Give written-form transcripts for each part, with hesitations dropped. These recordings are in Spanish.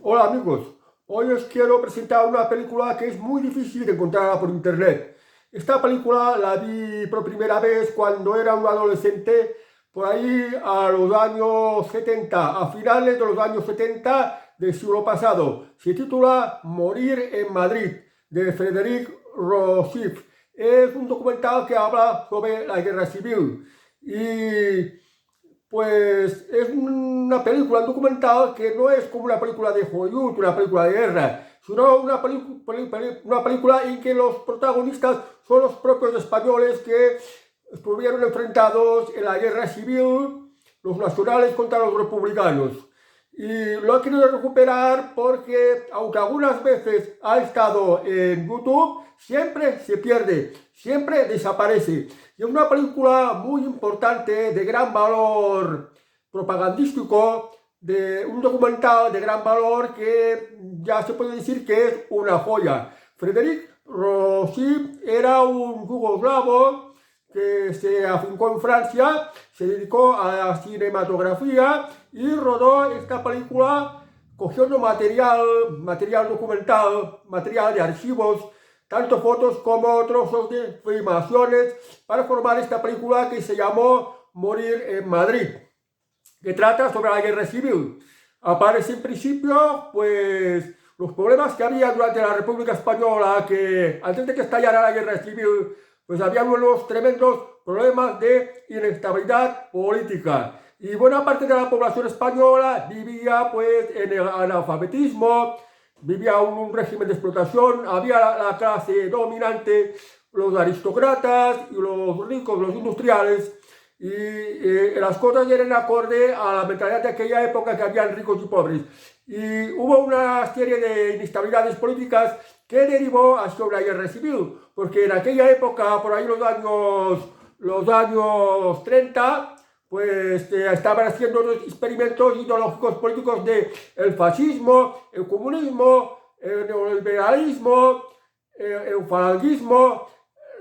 Hola amigos, hoy os quiero presentar una película que es muy difícil de encontrar por internet. Esta película la vi por primera vez cuando era un adolescente, por ahí a los años 70, a finales de los años 70 del siglo pasado. Se titula Morir en Madrid, de Frédéric Rousseff. Es un documental que habla sobre la guerra civil y pues es una película, un documental que no es como una película de Hollywood, una película de guerra, sino una película en que los protagonistas son los propios españoles que estuvieron enfrentados en la guerra civil, los nacionales contra los republicanos. Y lo he querido recuperar porque, aunque algunas veces ha estado en YouTube, siempre se pierde, siempre desaparece. Y es una película muy importante, de gran valor propagandístico, de un documental de gran valor que ya se puede decir que es una joya. Frédéric Rousseff era un yugoslavo que se afincó en Francia, se dedicó a la cinematografía y rodó esta película cogiendo material documental, material de archivos, tanto fotos como trozos de filmaciones para formar esta película que se llamó Morir en Madrid, que trata sobre la guerra civil. Aparece en principio, pues, los problemas que había durante la República Española, que antes de que estallara la guerra civil, pues había unos tremendos problemas de inestabilidad política. Y buena parte de la población española vivía, pues, en el analfabetismo, vivía un régimen de explotación, había la clase dominante, los aristócratas y los ricos, los industriales, y las cosas eran acorde a la mentalidad de aquella época, que habían ricos y pobres. Y hubo una serie de inestabilidades políticas que derivó hacia una guerra civil, porque en aquella época, por ahí los años 30, pues estaban haciendo los experimentos ideológicos políticos de el fascismo, el comunismo, el neoliberalismo, el falangismo,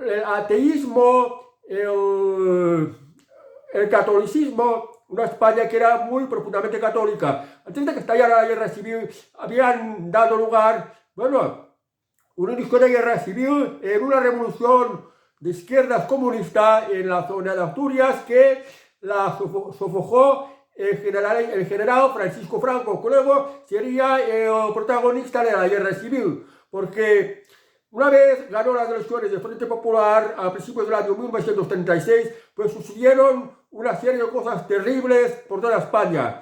el ateísmo, el catolicismo, una España que era muy profundamente católica. Antes de que estallara la guerra civil, habían dado lugar, bueno, un inicio de guerra civil en una revolución de izquierdas comunista en la zona de Asturias que la sofocó el general Francisco Franco, que luego sería el protagonista de la guerra civil, porque una vez ganó las elecciones del Frente Popular a principios del año 1936, pues sucedieron una serie de cosas terribles por toda España.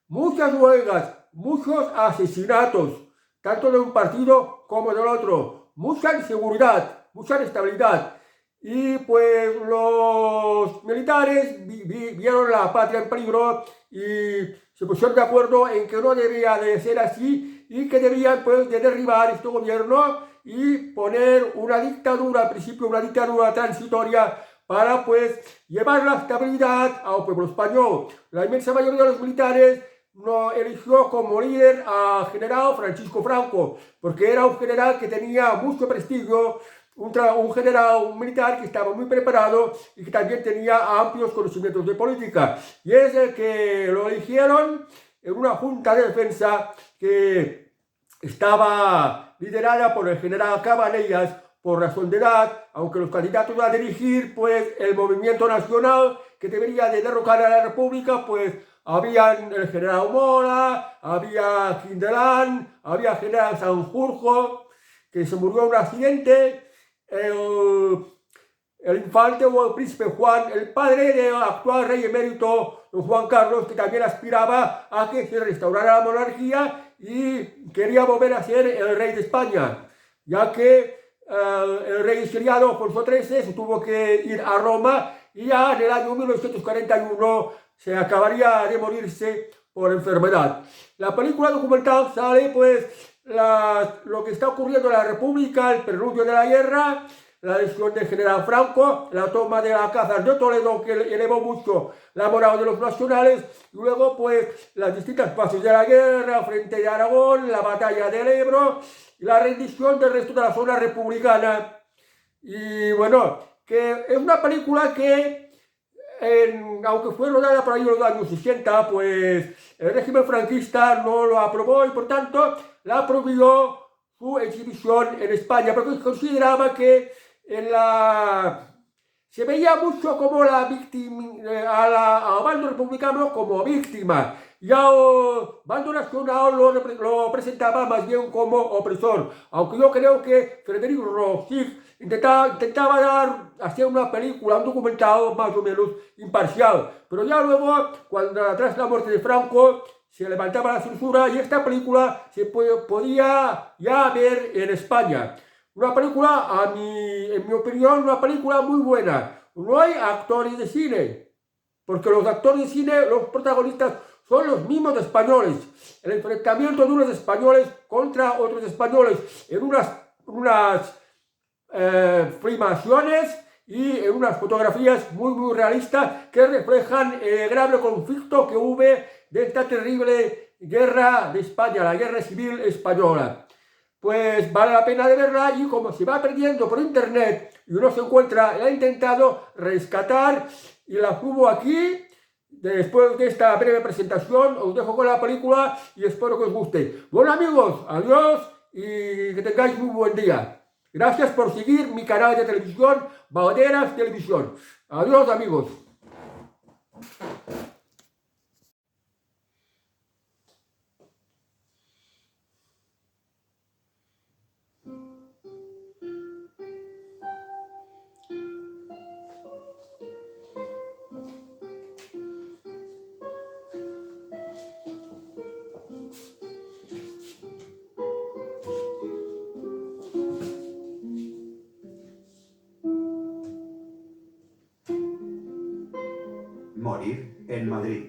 Muchas huelgas, muchos asesinatos, tanto de un partido como del otro, mucha inseguridad, mucha inestabilidad. Y pues los militares vieron la patria en peligro y se pusieron de acuerdo en que no debía de ser así y que debían pues de derribar este gobierno y poner una dictadura, al principio una dictadura transitoria, para pues llevar la estabilidad al pueblo español. La inmensa mayoría de los militares no eligió como líder a general Francisco Franco, porque era un general que tenía mucho prestigio, un general, un militar que estaba muy preparado y que también tenía amplios conocimientos de política. Y es el que lo eligieron en una junta de defensa que estaba liderada por el general Cabanellas, por razón de edad, aunque los candidatos a dirigir pues el movimiento nacional que debería de derrocar a la República, pues habían el general Mora, había Quindelán, había el general Sanjurjo, que se murió en un accidente, el infante o el príncipe Juan, el padre del actual rey emérito, don Juan Carlos, que también aspiraba a que se restaurara la monarquía y quería volver a ser el rey de España, ya que el rey exiliado Alfonso XIII se tuvo que ir a Roma y ya en el año 1941 se acabaría de morirse por enfermedad. La película documental sale pues lo que está ocurriendo en la República, el preludio de la guerra, la elección del general Franco, la toma de la Alcázar de Toledo, que elevó mucho la moral de los nacionales, y luego pues las distintas fases de la guerra, frente de Aragón, la batalla del Ebro y la rendición del resto de la zona republicana. Y bueno, que es una película que aunque fue rodada por ahí en los años 60, pues el régimen franquista no lo aprobó y por tanto la prohibió su exhibición en España, porque consideraba que se veía mucho como la víctima, a bando republicano como víctima, y al bando nacional lo presentaba más bien como opresor, aunque yo creo que Frederic Rossig intentaba hacer una película, un documental más o menos imparcial, pero ya luego, tras la muerte de Franco, se levantaba la censura y esta película se podía ya ver en España. Una película, en mi opinión, una película muy buena. No hay actores de cine, porque los actores de cine, los protagonistas, son los mismos españoles. El enfrentamiento de unos españoles contra otros españoles en unas filmaciones y en unas fotografías muy realistas que reflejan el grave conflicto que hubo de esta terrible guerra de España, la guerra civil española. Pues vale la pena de verla y como se va perdiendo por internet y uno se encuentra, la he intentado rescatar y la subo aquí. Después de esta breve presentación os dejo con la película y espero que os guste. Bueno amigos, adiós y que tengáis muy buen día. Gracias por seguir mi canal de televisión, Valderas Televisión. Adiós amigos. Morir en Madrid.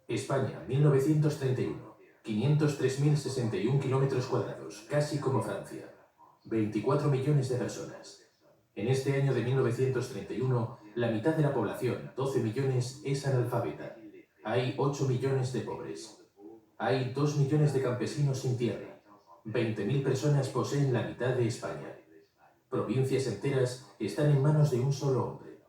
España, 1931. 503.061 kilómetros cuadrados, casi como Francia. 24 millones de personas. En este año de 1931, la mitad de la población, 12 millones, es analfabeta. Hay 8 millones de pobres. Hay 2 millones de campesinos sin tierra. 20.000 personas poseen la mitad de España. Provincias enteras están en manos de un solo hombre.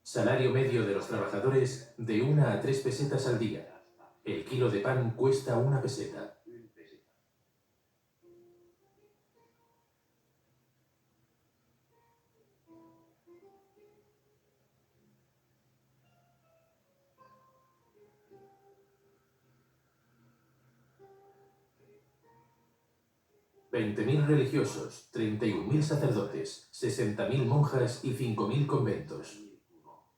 Salario medio de los trabajadores de 1 a 3 pesetas al día. El kilo de pan cuesta 1 peseta. $20.000 religiosos, 31.000 sacerdotes, 60.000 monjas y 5.000 conventos.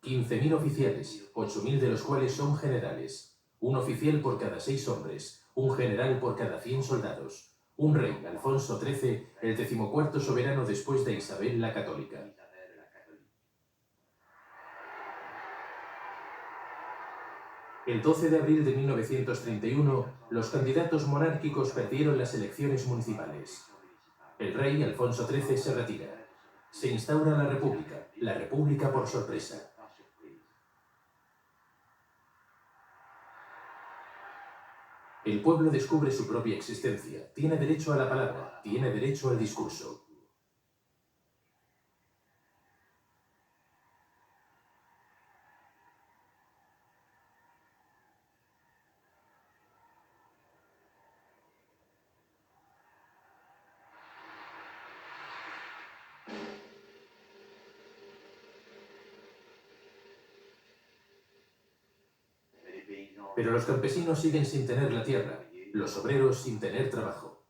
15.000 oficiales, 8.000 de los cuales son generales. Un oficial por cada 6 hombres, un general por cada 100 soldados. Un rey, Alfonso XIII, el 14º soberano después de Isabel la Católica. El 12 de abril de 1931, los candidatos monárquicos perdieron las elecciones municipales. El rey, Alfonso XIII, se retira. Se instaura la República por sorpresa. El pueblo descubre su propia existencia, tiene derecho a la palabra, tiene derecho al discurso. Pero los campesinos siguen sin tener la tierra, los obreros sin tener trabajo.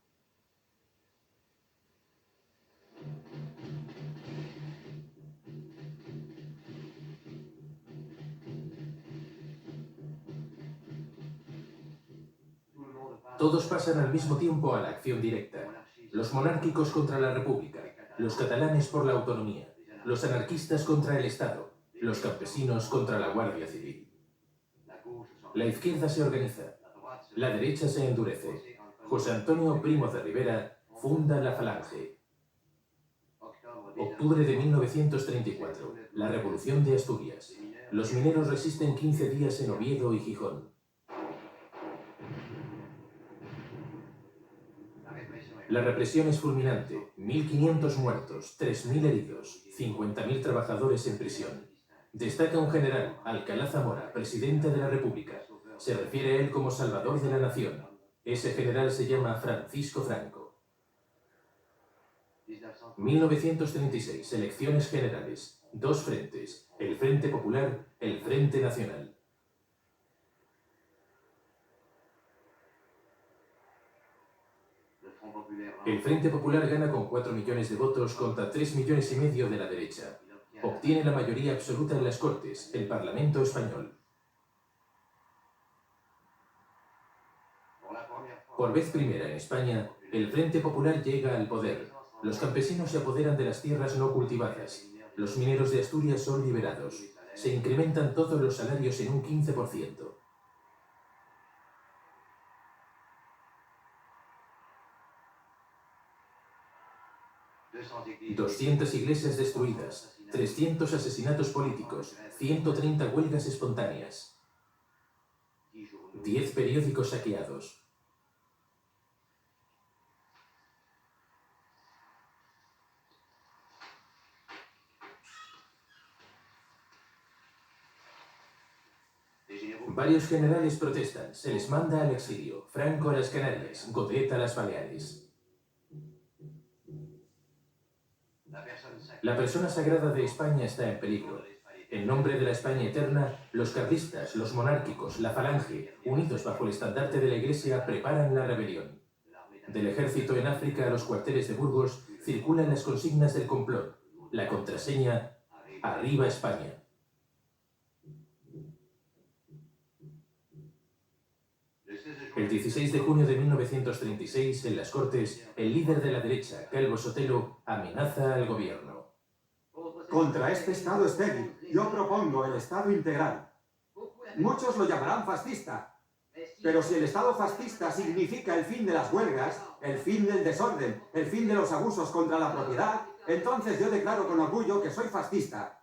Todos pasan al mismo tiempo a la acción directa. Los monárquicos contra la República, los catalanes por la autonomía, los anarquistas contra el Estado, los campesinos contra la Guardia Civil. La izquierda se organiza, la derecha se endurece. José Antonio Primo de Rivera funda la Falange. Octubre de 1934, la Revolución de Asturias. Los mineros resisten 15 días en Oviedo y Gijón. La represión es fulminante, 1.500 muertos, 3.000 heridos, 50.000 trabajadores en prisión. Destaca un general, Alcalá Zamora, presidente de la República. Se refiere a él como salvador de la nación. Ese general se llama Francisco Franco. 1936, elecciones generales. 2 frentes, el Frente Popular, el Frente Nacional. El Frente Popular gana con 4 millones de votos contra 3,5 millones de la derecha. Obtiene la mayoría absoluta en las Cortes, el Parlamento español. Por vez primera en España, el Frente Popular llega al poder. Los campesinos se apoderan de las tierras no cultivadas. Los mineros de Asturias son liberados. Se incrementan todos los salarios en un 15%. ...200 iglesias destruidas, 300 asesinatos políticos, 130 huelgas espontáneas, 10 periódicos saqueados. Varios generales protestan, se les manda al exilio, Franco a las Canarias, Godet a las Baleares. La persona sagrada de España está en peligro. En nombre de la España eterna, los carlistas, los monárquicos, la Falange, unidos bajo el estandarte de la Iglesia, preparan la rebelión. Del ejército en África a los cuarteles de Burgos circulan las consignas del complot. La contraseña: ¡Arriba España! El 16 de junio de 1936, en las Cortes, el líder de la derecha, Calvo Sotelo, amenaza al gobierno. Contra este Estado estéril, yo propongo el Estado integral. Muchos lo llamarán fascista, pero si el Estado fascista significa el fin de las huelgas, el fin del desorden, el fin de los abusos contra la propiedad, entonces yo declaro con orgullo que soy fascista.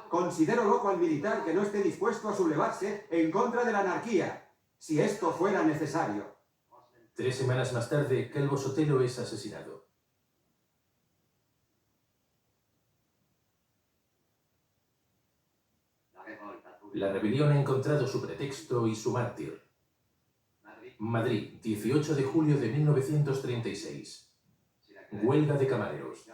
Considero loco al militar que no esté dispuesto a sublevarse en contra de la anarquía, si esto fuera necesario. 3 semanas más tarde, Calvo Sotelo es asesinado. La rebelión ha encontrado su pretexto y su mártir. Madrid, 18 de julio de 1936. Huelga de camareros.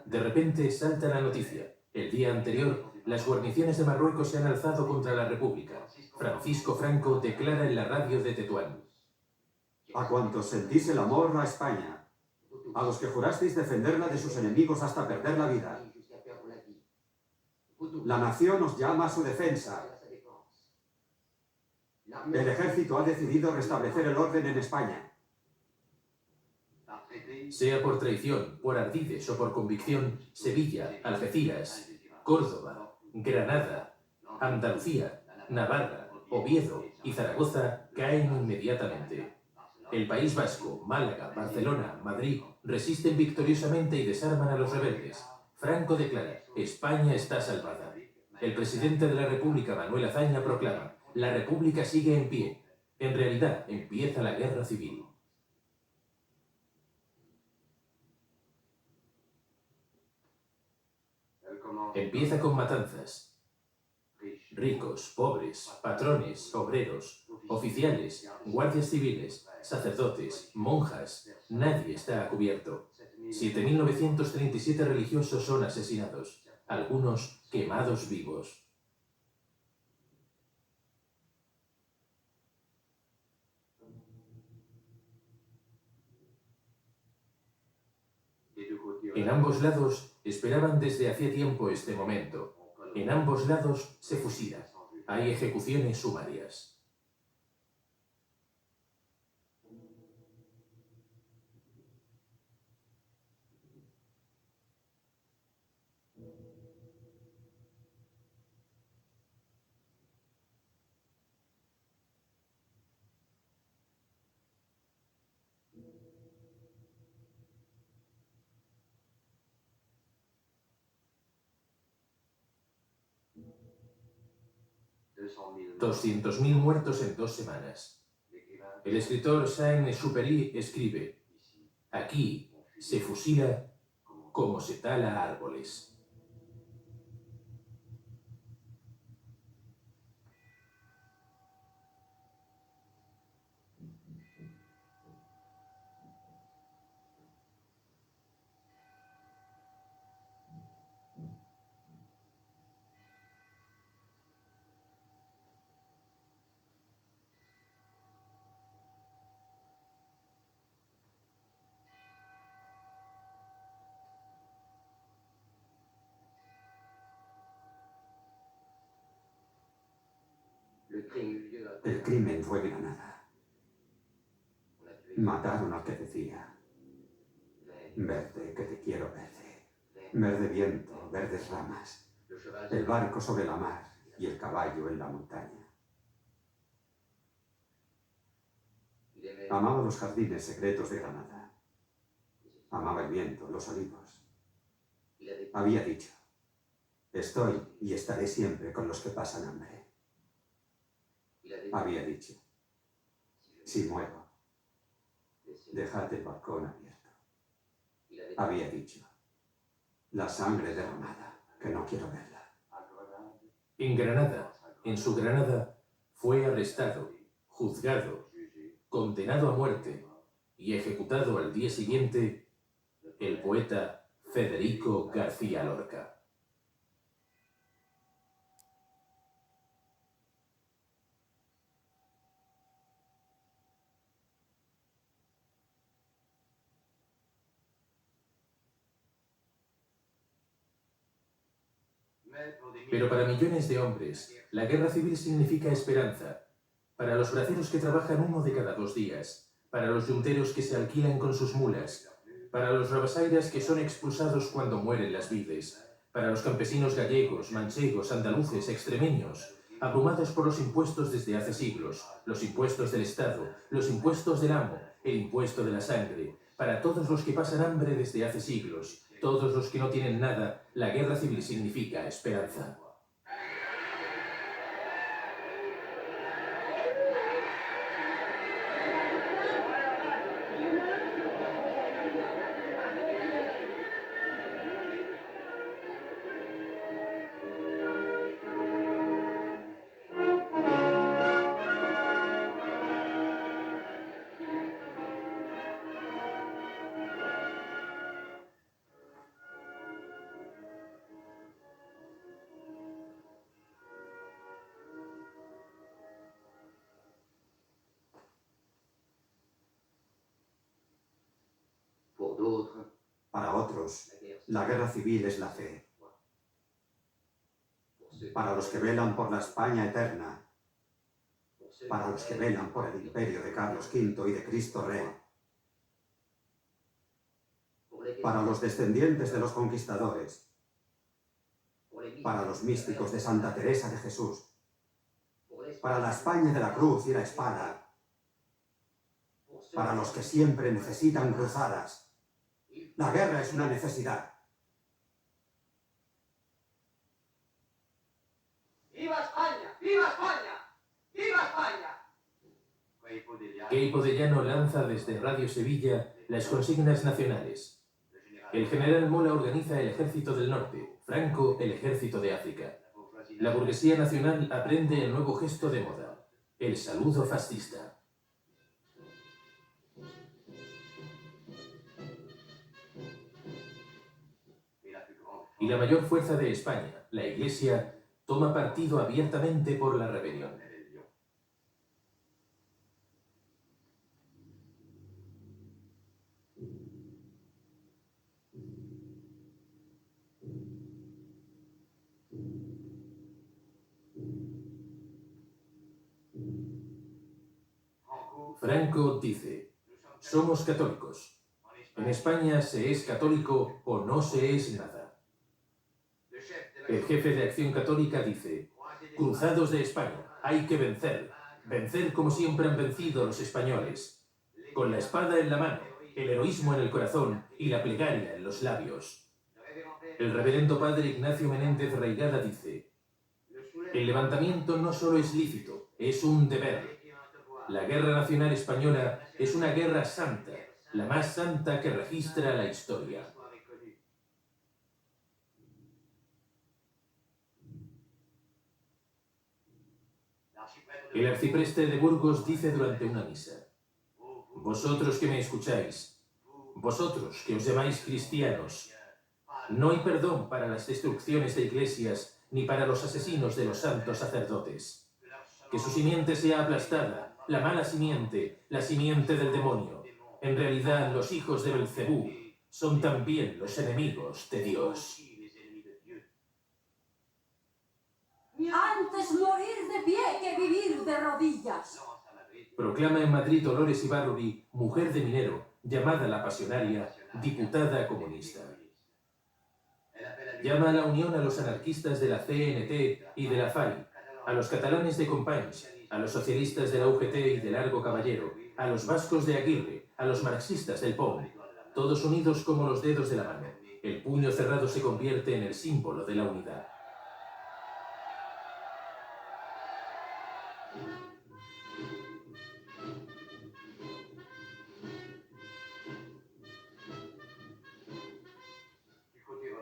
De repente salta la noticia. El día anterior, las guarniciones de Marruecos se han alzado contra la República. Francisco Franco declara en la radio de Tetuán. A cuantos sentís el amor a España, a los que jurasteis defenderla de sus enemigos hasta perder la vida, la nación os llama a su defensa. El ejército ha decidido restablecer el orden en España. Sea por traición, por ardides o por convicción, Sevilla, Algeciras, Córdoba, Granada, Andalucía, Navarra, Oviedo y Zaragoza caen inmediatamente. El País Vasco, Málaga, Barcelona, Madrid resisten victoriosamente y desarman a los rebeldes. Franco declara: España está salvada. El presidente de la República, Manuel Azaña, proclama: la República sigue en pie. En realidad, empieza la guerra civil. Empieza con matanzas. Ricos, pobres, patrones, obreros, oficiales, guardias civiles, sacerdotes, monjas, nadie está a cubierto. 7.937 religiosos son asesinados, algunos quemados vivos. En ambos lados esperaban desde hacía tiempo este momento. En ambos lados se fusila. Hay ejecuciones sumarias. $200.000 muertos en 2 semanas. El escritor Saint-Exupéry escribe: aquí se fusila como se tala árboles. El crimen fue Granada. Mataron al que decía: verde, que te quiero verde. Verde viento, verdes ramas. El barco sobre la mar y el caballo en la montaña. Amaba los jardines secretos de Granada. Amaba el viento, los olivos. Había dicho: estoy y estaré siempre con los que pasan hambre. Había dicho: si muero, dejad el balcón abierto. Había dicho: la sangre derramada, que no quiero verla. En Granada, en su Granada, fue arrestado, juzgado, condenado a muerte y ejecutado al día siguiente el poeta Federico García Lorca. Pero para millones de hombres, la guerra civil significa esperanza. Para los braceros que trabajan 1 de cada 2 días, para los yunteros que se alquilan con sus mulas, para los rabasairas que son expulsados cuando mueren las vides, para los campesinos gallegos, manchegos, andaluces, extremeños, abrumados por los impuestos desde hace siglos, los impuestos del Estado, los impuestos del amo, el impuesto de la sangre, para todos los que pasan hambre desde hace siglos, todos los que no tienen nada, la guerra civil significa esperanza. Dios, la guerra civil es la fe. Para los que velan por la España eterna, para los que velan por el imperio de Carlos V y de Cristo Rey, para los descendientes de los conquistadores, para los místicos de Santa Teresa de Jesús, para la España de la cruz y la espada, para los que siempre necesitan cruzadas. La guerra es una necesidad. ¡Viva España! ¡Viva España! ¡Viva España! Queipo de Llano lanza desde Radio Sevilla las consignas nacionales. El general Mola organiza el Ejército del Norte, Franco el Ejército de África. La burguesía nacional aprende el nuevo gesto de moda, el saludo fascista. Y la mayor fuerza de España, la Iglesia, toma partido abiertamente por la rebelión. Franco dice: somos católicos. En España se es católico o no se es nada. El jefe de Acción Católica dice: cruzados de España, hay que vencer. Vencer como siempre han vencido los españoles. Con la espada en la mano, el heroísmo en el corazón y la plegaria en los labios. El reverendo padre Ignacio Menéndez Reigada dice: el levantamiento no solo es lícito, es un deber. La guerra nacional española es una guerra santa, la más santa que registra la historia. El arcipreste de Burgos dice durante una misa: vosotros que me escucháis, vosotros que os llamáis cristianos, no hay perdón para las destrucciones de iglesias ni para los asesinos de los santos sacerdotes. Que su simiente sea aplastada, la mala simiente, la simiente del demonio. En realidad, los hijos de Belcebú son también los enemigos de Dios. Antes morir de pie que vivir de rodillas. Proclama en Madrid Dolores Ibarruri, mujer de minero, llamada la Pasionaria, diputada comunista. Llama a la unión a los anarquistas de la CNT y de la FAI, a los catalanes de Companys, a los socialistas de la UGT y de Largo Caballero, a los vascos de Aguirre, a los marxistas del POM, todos unidos como los dedos de la mano. El puño cerrado se convierte en el símbolo de la unidad.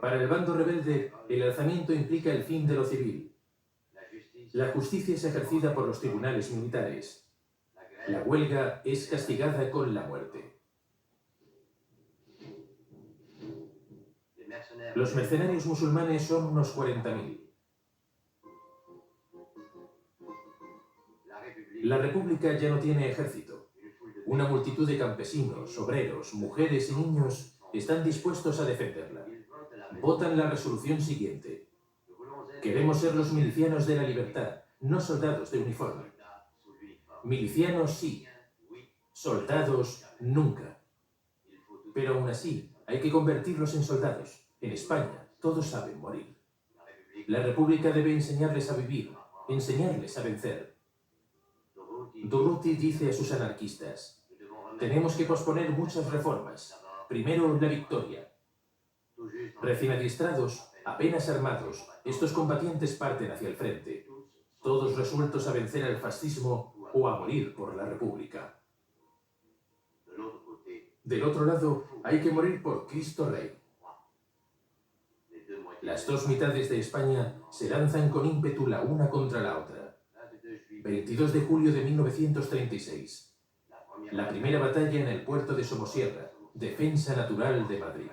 Para el bando rebelde, el alzamiento implica el fin de lo civil. La justicia es ejercida por los tribunales militares. La huelga es castigada con la muerte. Los mercenarios musulmanes son unos 40.000. La República ya no tiene ejército. Una multitud de campesinos, obreros, mujeres y niños están dispuestos a defenderla. Votan la resolución siguiente. Queremos ser los milicianos de la libertad, no soldados de uniforme. Milicianos sí, soldados nunca. Pero aún así, hay que convertirlos en soldados. En España, todos saben morir. La República debe enseñarles a vivir, enseñarles a vencer. Durruti dice a sus anarquistas: tenemos que posponer muchas reformas. Primero, la victoria. Recién adiestrados, apenas armados, estos combatientes parten hacia el frente, todos resueltos a vencer al fascismo o a morir por la República. Del otro lado, hay que morir por Cristo Rey. Las dos mitades de España se lanzan con ímpetu la una contra la otra. 22 de julio de 1936. La primera batalla en el puerto de Somosierra, defensa natural de Madrid.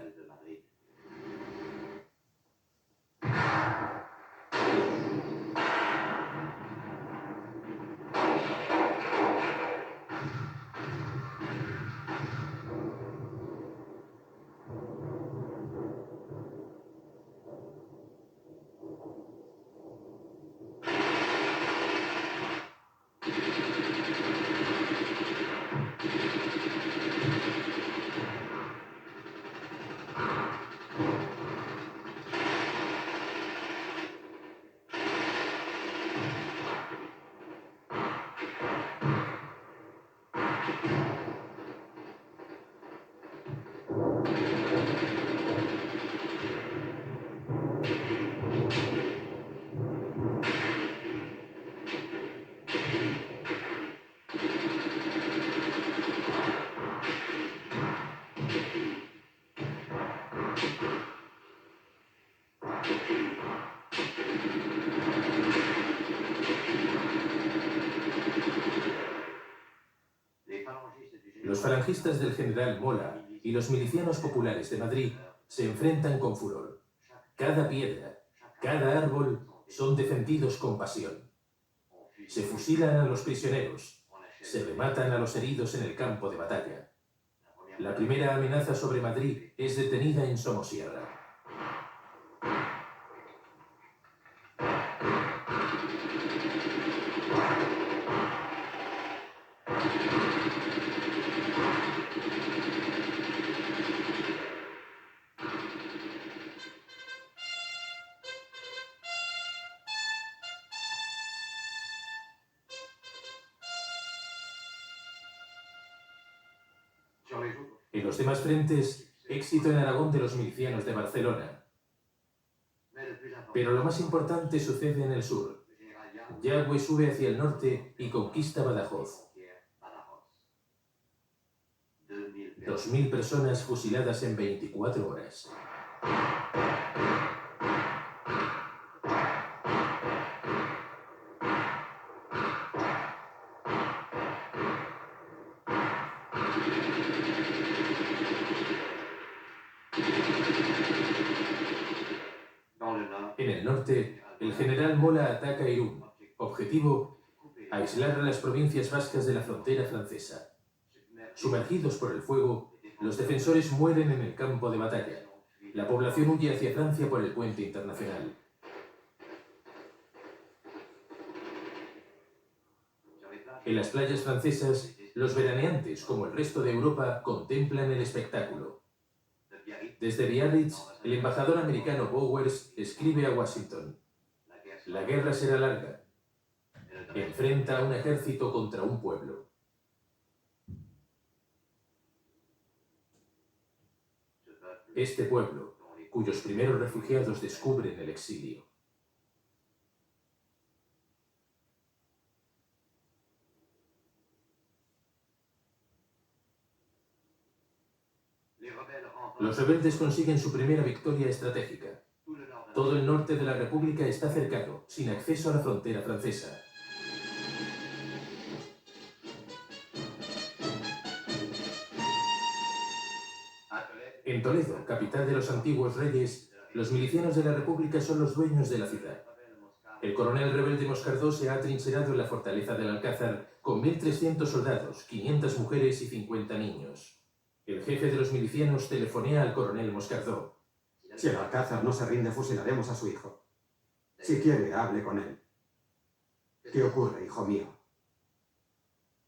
Los falangistas del general Mola y los milicianos populares de Madrid se enfrentan con furor. Cada piedra, cada árbol son defendidos con pasión. Se fusilan a los prisioneros, se rematan a los heridos en el campo de batalla. La primera amenaza sobre Madrid es detenida en Somosierra. En los demás frentes, éxito en Aragón de los milicianos de Barcelona. Pero lo más importante sucede en el sur. Yagüe sube hacia el norte y conquista Badajoz. 2000 personas fusiladas en 24 horas. En el norte, el general Mola ataca Irún. Objetivo, aislar a las provincias vascas de la frontera francesa. Sumergidos por el fuego, los defensores mueren en el campo de batalla. La población huye hacia Francia por el puente internacional. En las playas francesas, los veraneantes, como el resto de Europa, contemplan el espectáculo. Desde Biarritz, el embajador americano Bowers escribe a Washington: la guerra será larga. Enfrenta a un ejército contra un pueblo. Este pueblo, cuyos primeros refugiados descubren el exilio. Los rebeldes consiguen su primera victoria estratégica. Todo el norte de la República está cercado, sin acceso a la frontera francesa. En Toledo, capital de los antiguos reyes, los milicianos de la República son los dueños de la ciudad. El coronel rebelde Moscardó se ha atrincherado en la fortaleza del Alcázar con 1.300 soldados, 500 mujeres y 50 niños. El jefe de los milicianos telefonea al coronel Moscardó. Si el Alcázar no se rinde, fusilaremos a su hijo. Si quiere, hable con él. ¿Qué ocurre, hijo mío?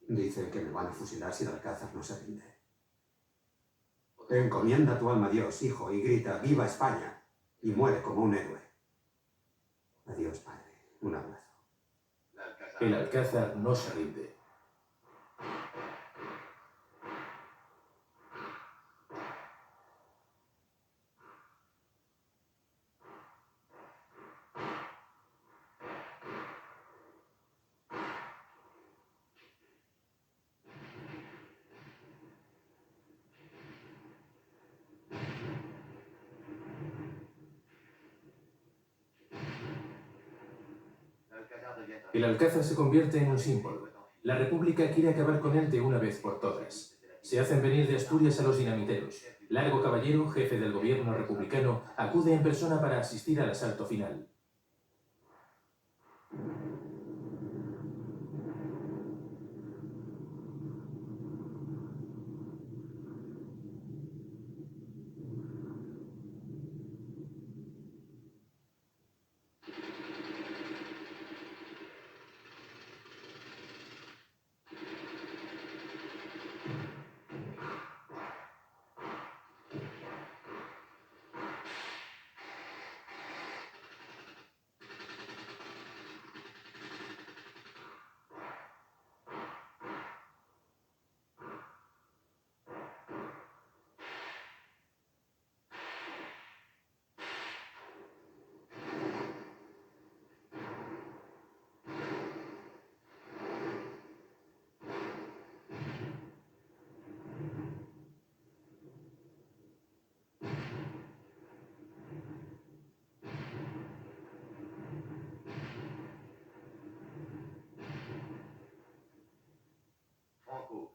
Dice que me van a fusilar si el Alcázar no se rinde. Encomienda tu alma a Dios, hijo, y grita: ¡Viva España! Y muere como un héroe. Adiós, padre. Un abrazo. El Alcázar no se rinde. El Alcázar se convierte en un símbolo. La República quiere acabar con él de una vez por todas. Se hacen venir de Asturias a los dinamiteros. Largo Caballero, jefe del gobierno republicano, acude en persona para asistir al asalto final.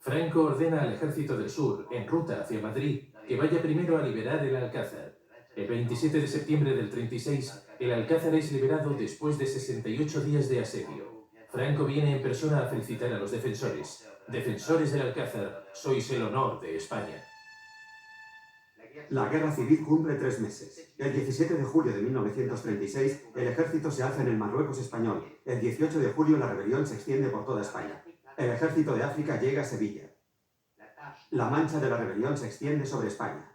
Franco ordena al Ejército del Sur, en ruta hacia Madrid, que vaya primero a liberar el Alcázar. El 27 de septiembre del 36, el Alcázar es liberado después de 68 días de asedio. Franco viene en persona a felicitar a los defensores. Defensores del Alcázar, sois el honor de España. La guerra civil cumple 3 meses. El 17 de julio de 1936, el ejército se alza en el Marruecos español. El 18 de julio, la rebelión se extiende por toda España. El ejército de África llega a Sevilla. La mancha de la rebelión se extiende sobre España.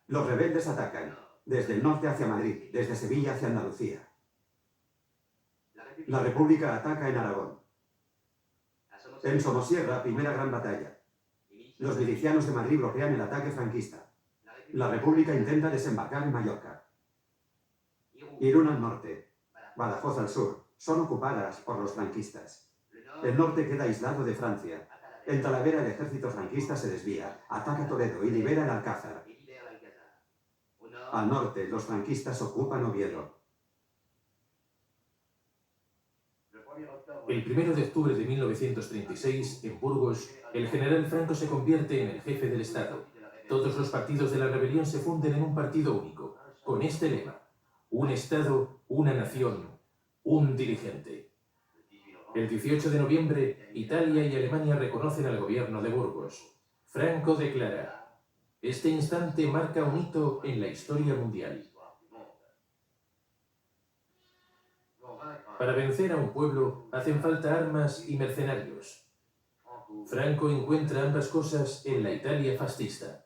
Los rebeldes atacan desde el norte hacia Madrid, desde Sevilla hacia Andalucía. La República ataca en Aragón. En Somosierra, primera gran batalla. Los milicianos de Madrid bloquean el ataque franquista. La República intenta desembarcar en Mallorca. Irún al norte, Badajoz al sur, son ocupadas por los franquistas. El norte queda aislado de Francia. En Talavera el ejército franquista se desvía, ataca Toledo y libera el Alcázar. Al norte, los franquistas ocupan Oviedo. El 1 de octubre de 1936, en Burgos, el general Franco se convierte en el jefe del Estado. Todos los partidos de la rebelión se funden en un partido único, con este lema: un Estado, una nación, un dirigente. El 18 de noviembre, Italia y Alemania reconocen al gobierno de Burgos. Franco declara: este instante marca un hito en la historia mundial. Para vencer a un pueblo hacen falta armas y mercenarios. Franco encuentra ambas cosas en la Italia fascista.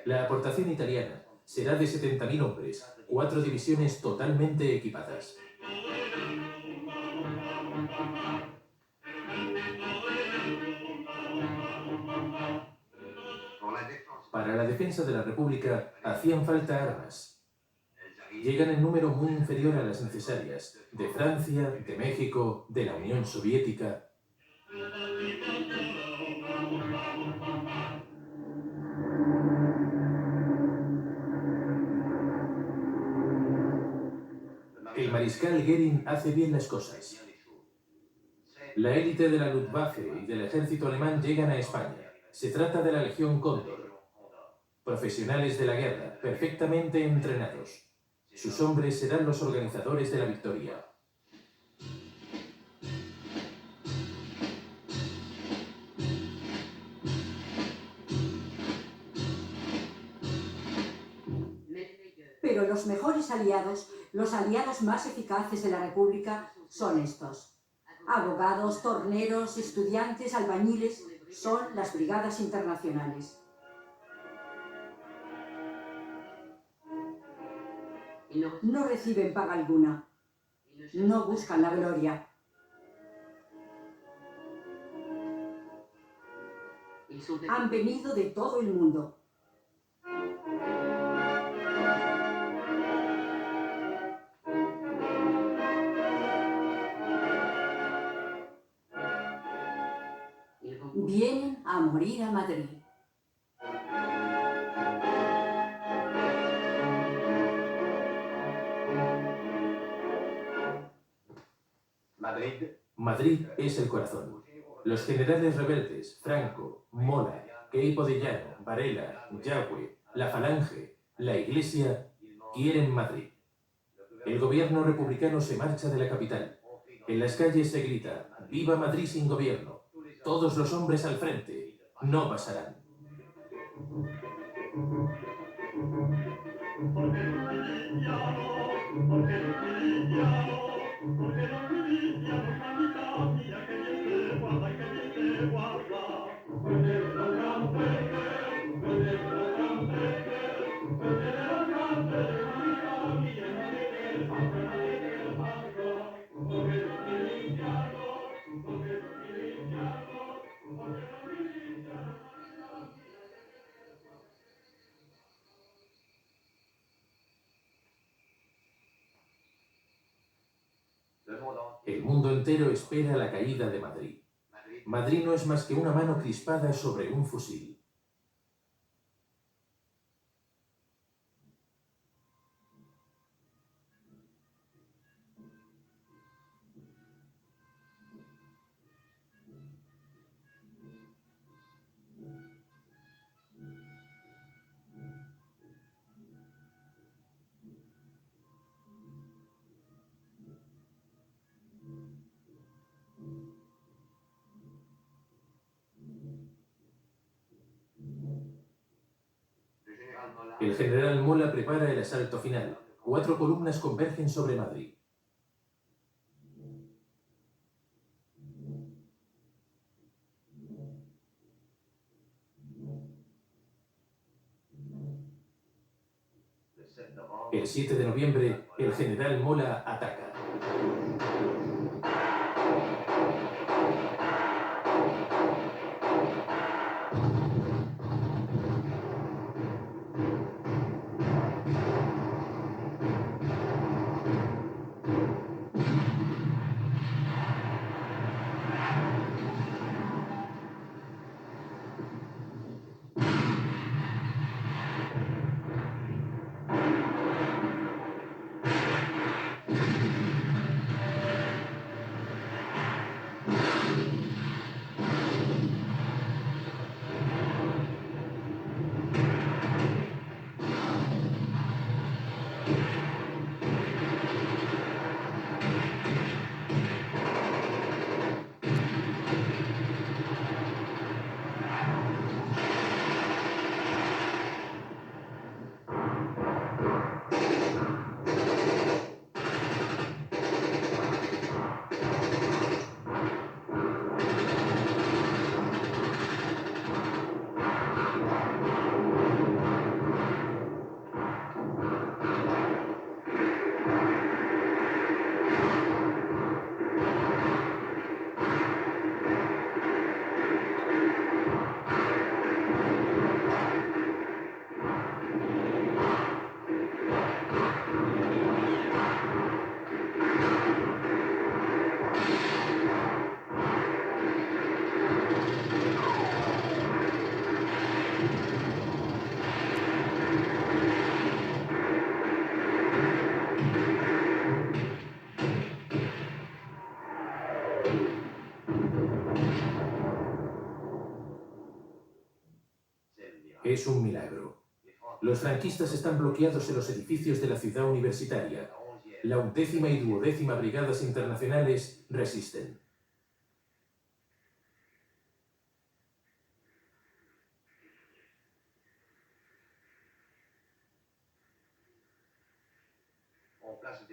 La aportación italiana será de 70.000 hombres, 4 divisiones totalmente equipadas. Para la defensa de la República hacían falta armas. Llegan en número muy inferior a las necesarias, de Francia, de México, de la Unión Soviética. El mariscal Goering hace bien las cosas. La élite de la Luftwaffe y del ejército alemán llegan a España. Se trata de la Legión Cóndor. Profesionales de la guerra, perfectamente entrenados. Sus hombres serán los organizadores de la victoria. Pero los mejores aliados, los aliados más eficaces de la República, son estos. Abogados, torneros, estudiantes, albañiles, son las brigadas internacionales. No reciben paga alguna. No buscan la gloria. Han venido de todo el mundo. Vienen a morir a Madrid. Madrid es el corazón. Los generales rebeldes, Franco, Mola, Queipo de Llano, Varela, Yagüe, la Falange, la Iglesia, quieren Madrid. El gobierno republicano se marcha de la capital. En las calles se grita: ¡Viva Madrid sin gobierno! Todos los hombres al frente. No pasarán. El mundo entero espera la caída de Madrid. Madrid no es más que una mano crispada sobre un fusil. El general Mola prepara el asalto final. 4 columnas convergen sobre Madrid. El 7 de noviembre, el general Mola ataca. Es un milagro. Los franquistas están bloqueados en los edificios de la ciudad universitaria. La 11ª y 12ª Brigadas Internacionales resisten.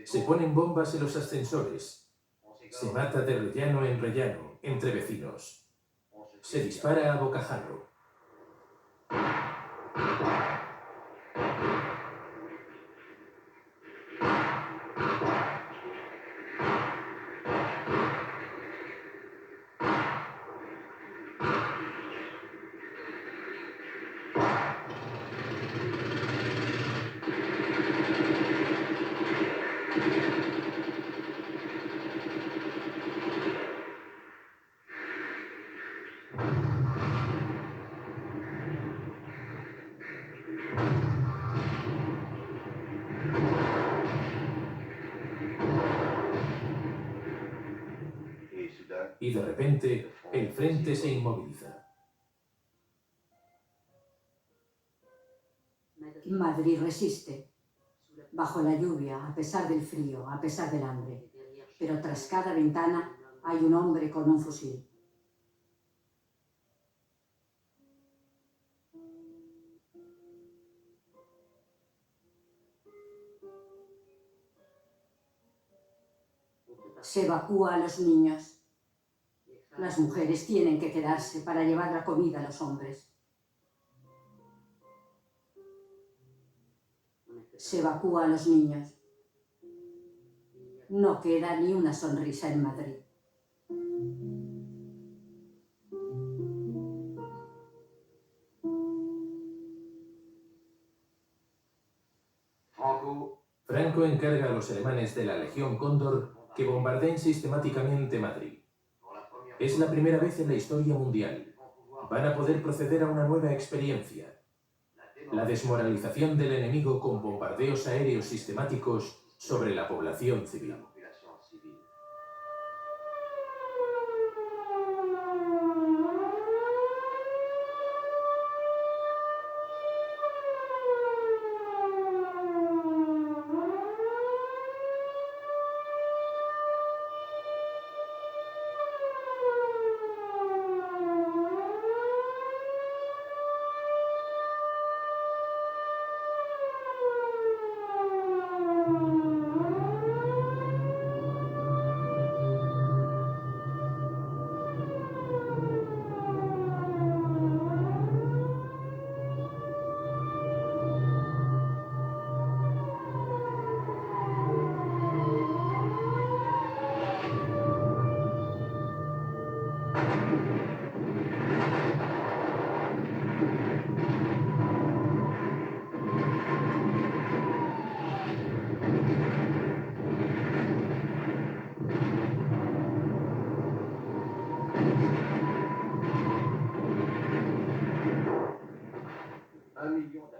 Se ponen bombas en los ascensores. Se mata de rellano en rellano, entre vecinos. Se dispara a bocajarro. Y de repente, el frente se inmoviliza. Madrid resiste, bajo la lluvia, a pesar del frío, a pesar del hambre. Pero tras cada ventana hay un hombre con un fusil. Se evacúa a los niños. Las mujeres tienen que quedarse para llevar la comida a los hombres. Se evacúa a los niños. No queda ni una sonrisa en Madrid. Franco encarga a los alemanes de la Legión Cóndor que bombardeen sistemáticamente Madrid. Es la primera vez en la historia mundial. Van a poder proceder a una nueva experiencia. La desmoralización del enemigo con bombardeos aéreos sistemáticos sobre la población civil.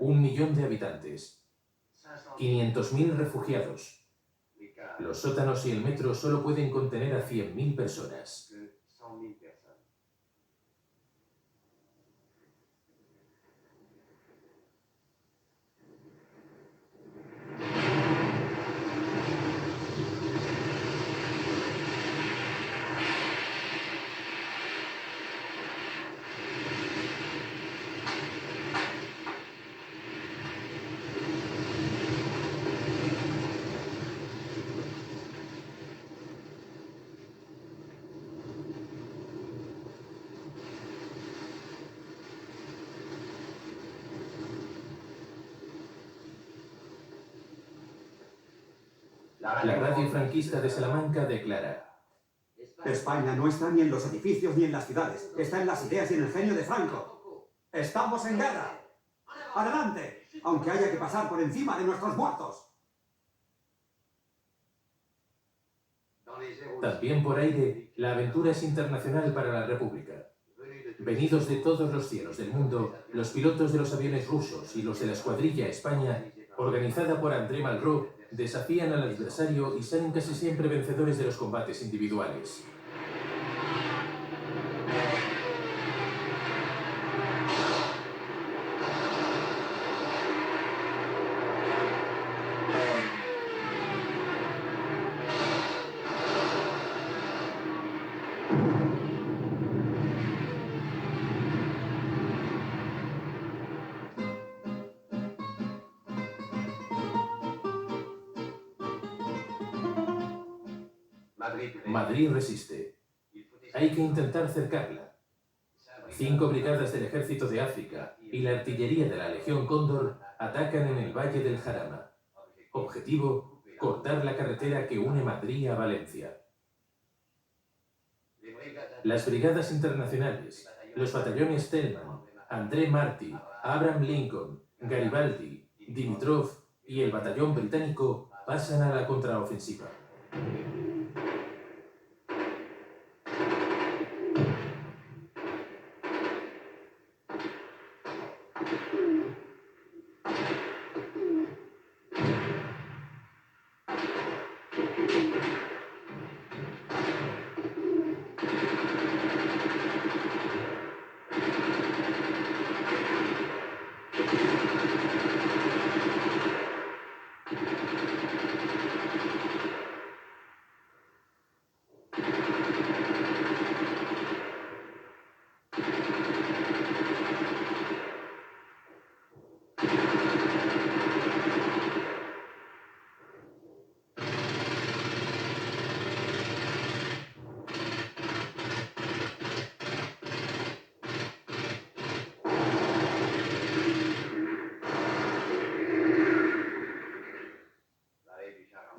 1 millón de habitantes, 500.000 refugiados. Los sótanos y el metro solo pueden contener a 100.000 personas. La radio franquista de Salamanca declara: España no está ni en los edificios ni en las ciudades. Está en las ideas y en el genio de Franco. ¡Estamos en guerra! ¡Adelante! Aunque haya que pasar por encima de nuestros muertos. También por aire, la aventura es internacional para la República. Venidos de todos los cielos del mundo, los pilotos de los aviones rusos y los de la Escuadrilla España, organizada por André Malraux, desafían al adversario y salen casi siempre vencedores de los combates individuales. Madrid resiste. Hay que intentar cercarla. 5 brigadas del Ejército de África y la artillería de la Legión Cóndor atacan en el Valle del Jarama. Objetivo: cortar la carretera que une Madrid a Valencia. Las brigadas internacionales, los batallones Thälmann, André Marty, Abraham Lincoln, Garibaldi, Dimitrov y el batallón británico pasan a la contraofensiva.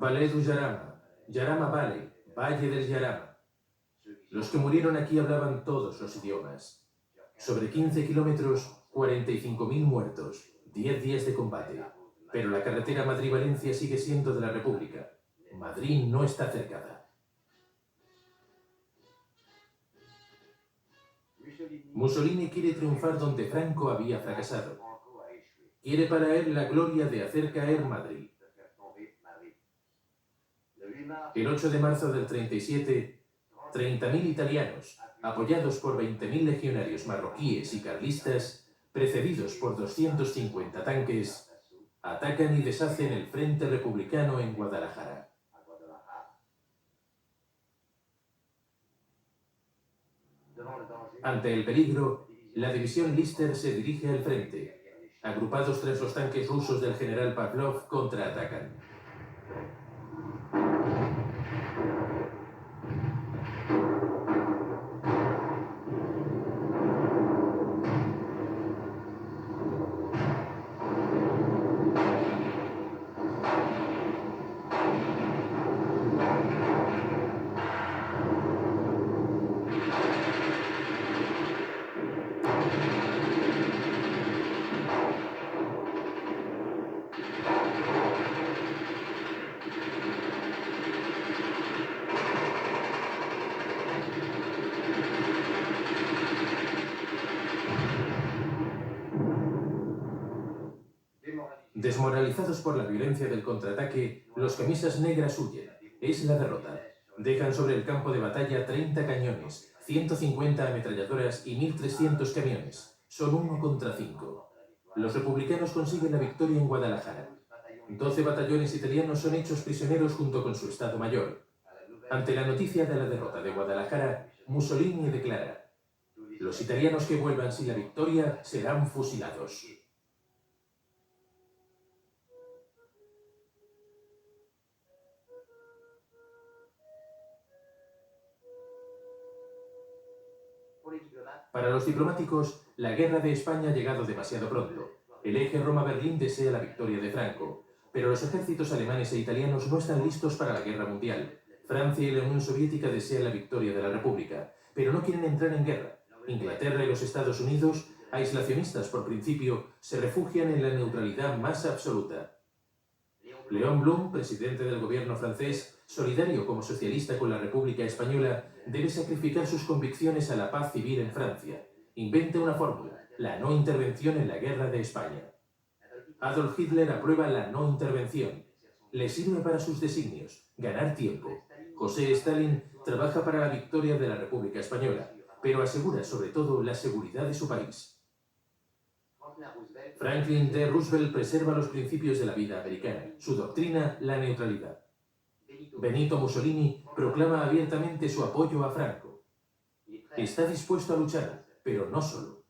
Valle du Jarama, Jarama Valley, Valle del Jarama. Los que murieron aquí hablaban todos los idiomas. Sobre 15 kilómetros, 45.000 muertos, 10 días de combate. Pero la carretera Madrid-Valencia sigue siendo de la República. Madrid no está cercada. Mussolini quiere triunfar donde Franco había fracasado. Quiere para él la gloria de hacer caer Madrid. El 8 de marzo del 37, 30.000 italianos, apoyados por 20.000 legionarios marroquíes y carlistas, precedidos por 250 tanques, atacan y deshacen el Frente Republicano en Guadalajara. Ante el peligro, la división Lister se dirige al frente. Agrupados tras los tanques rusos del general Pavlov, contraatacan. Desmoralizados por la violencia del contraataque, los camisas negras huyen. Es la derrota. Dejan sobre el campo de batalla 30 cañones, 150 ametralladoras y 1.300 camiones. Son 1 contra 5. Los republicanos consiguen la victoria en Guadalajara. 12 batallones italianos son hechos prisioneros junto con su Estado Mayor. Ante la noticia de la derrota de Guadalajara, Mussolini declara: los italianos que vuelvan sin la victoria serán fusilados. Para los diplomáticos, la guerra de España ha llegado demasiado pronto. El eje Roma-Berlín desea la victoria de Franco, pero los ejércitos alemanes e italianos no están listos para la guerra mundial. Francia y la Unión Soviética desean la victoria de la República, pero no quieren entrar en guerra. Inglaterra y los Estados Unidos, aislacionistas por principio, se refugian en la neutralidad más absoluta. Léon Blum, presidente del gobierno francés, solidario como socialista con la República Española, debe sacrificar sus convicciones a la paz civil en Francia. Inventa una fórmula: la no intervención en la guerra de España. Adolf Hitler aprueba la no intervención. Le sirve para sus designios: ganar tiempo. José Stalin trabaja para la victoria de la República Española, pero asegura sobre todo la seguridad de su país. Franklin D. Roosevelt preserva los principios de la vida americana, su doctrina, la neutralidad. Benito Mussolini proclama abiertamente su apoyo a Franco. Está dispuesto a luchar, pero no solo.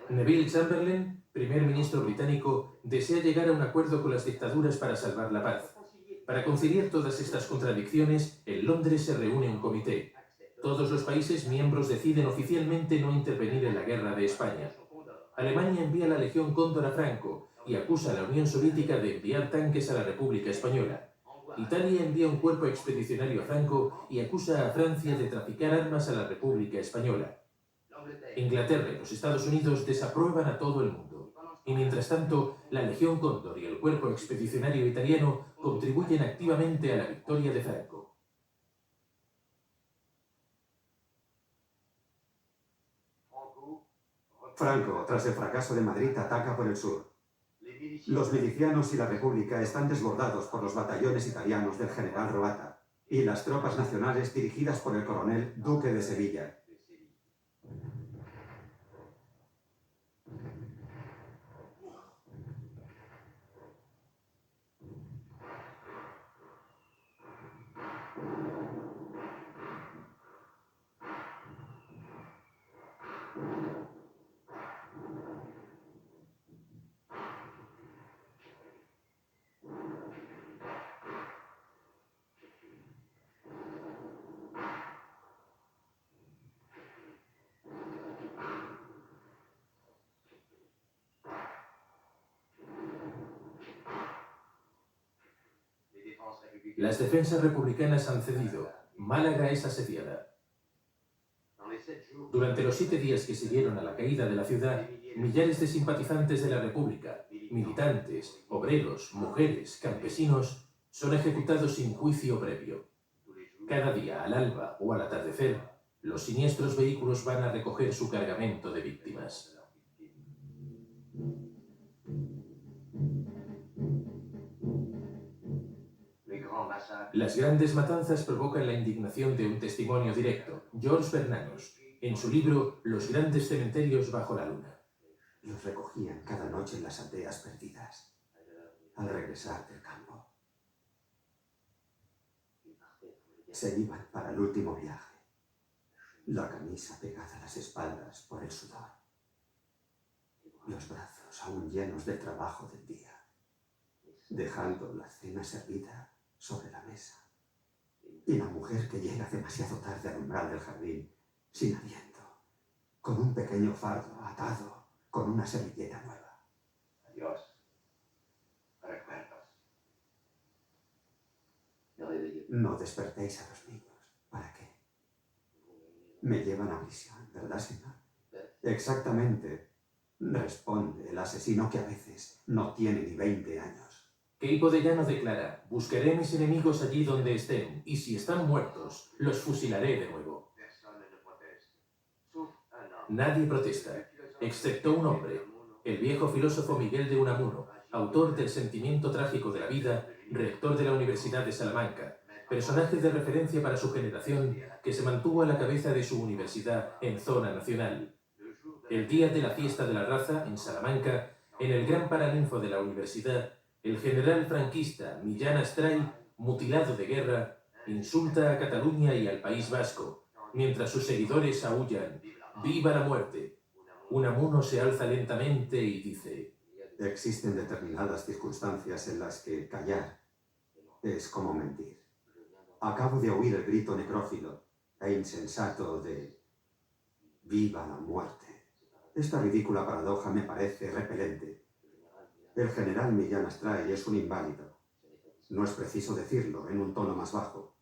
Neville Chamberlain, primer ministro británico, desea llegar a un acuerdo con las dictaduras para salvar la paz. Para conciliar todas estas contradicciones, en Londres se reúne un comité. Todos los países miembros deciden oficialmente no intervenir en la guerra de España. Alemania envía la Legión Cóndor a Franco y acusa a la Unión Soviética de enviar tanques a la República Española. Italia envía un cuerpo expedicionario a Franco y acusa a Francia de traficar armas a la República Española. Inglaterra y los Estados Unidos desaprueban a todo el mundo. Y mientras tanto, la Legión Cóndor y el cuerpo expedicionario italiano contribuyen activamente a la victoria de Franco. Franco, tras el fracaso de Madrid, ataca por el sur. Los milicianos y la República están desbordados por los batallones italianos del general Roata y las tropas nacionales dirigidas por el coronel Duque de Sevilla. Las defensas republicanas han cedido. Málaga es asediada. Durante los 7 días que siguieron a la caída de la ciudad, millares de simpatizantes de la República, militantes, obreros, mujeres, campesinos, son ejecutados sin juicio previo. Cada día, al alba o al atardecer, los siniestros vehículos van a recoger su cargamento de víctimas. Las grandes matanzas provocan la indignación de un testimonio directo, George Bernanos, en su libro Los grandes cementerios bajo la luna. Los recogían cada noche en las aldeas perdidas, al regresar del campo. Se iban para el último viaje, la camisa pegada a las espaldas por el sudor, los brazos aún llenos del trabajo del día, dejando la cena servida sobre la mesa, y la mujer que llega demasiado tarde al umbral del jardín, sin aliento, con un pequeño fardo atado con una servilleta nueva. Adiós. Recuerdos. No despertéis a los niños. ¿Para qué? Me llevan a prisión, ¿verdad, señor? Exactamente, responde el asesino, que a veces no tiene ni 20 años. Queipo de Llano declara: buscaré a mis enemigos allí donde estén, y si están muertos, los fusilaré de nuevo. Nadie protesta, excepto un hombre, el viejo filósofo Miguel de Unamuno, autor del Sentimiento trágico de la vida, rector de la Universidad de Salamanca, personaje de referencia para su generación que se mantuvo a la cabeza de su universidad en zona nacional. El día de la fiesta de la raza, en Salamanca, en el gran paraninfo de la universidad, el general franquista Millán Astray, mutilado de guerra, insulta a Cataluña y al País Vasco, mientras sus seguidores aúllan «¡Viva la muerte!». Unamuno se alza lentamente y dice: Existen determinadas circunstancias en las que callar es como mentir. Acabo de oír el grito necrófilo e insensato de «¡Viva la muerte!». Esta ridícula paradoja me parece repelente. El general Millán Astray es un inválido. No es preciso decirlo en un tono más bajo.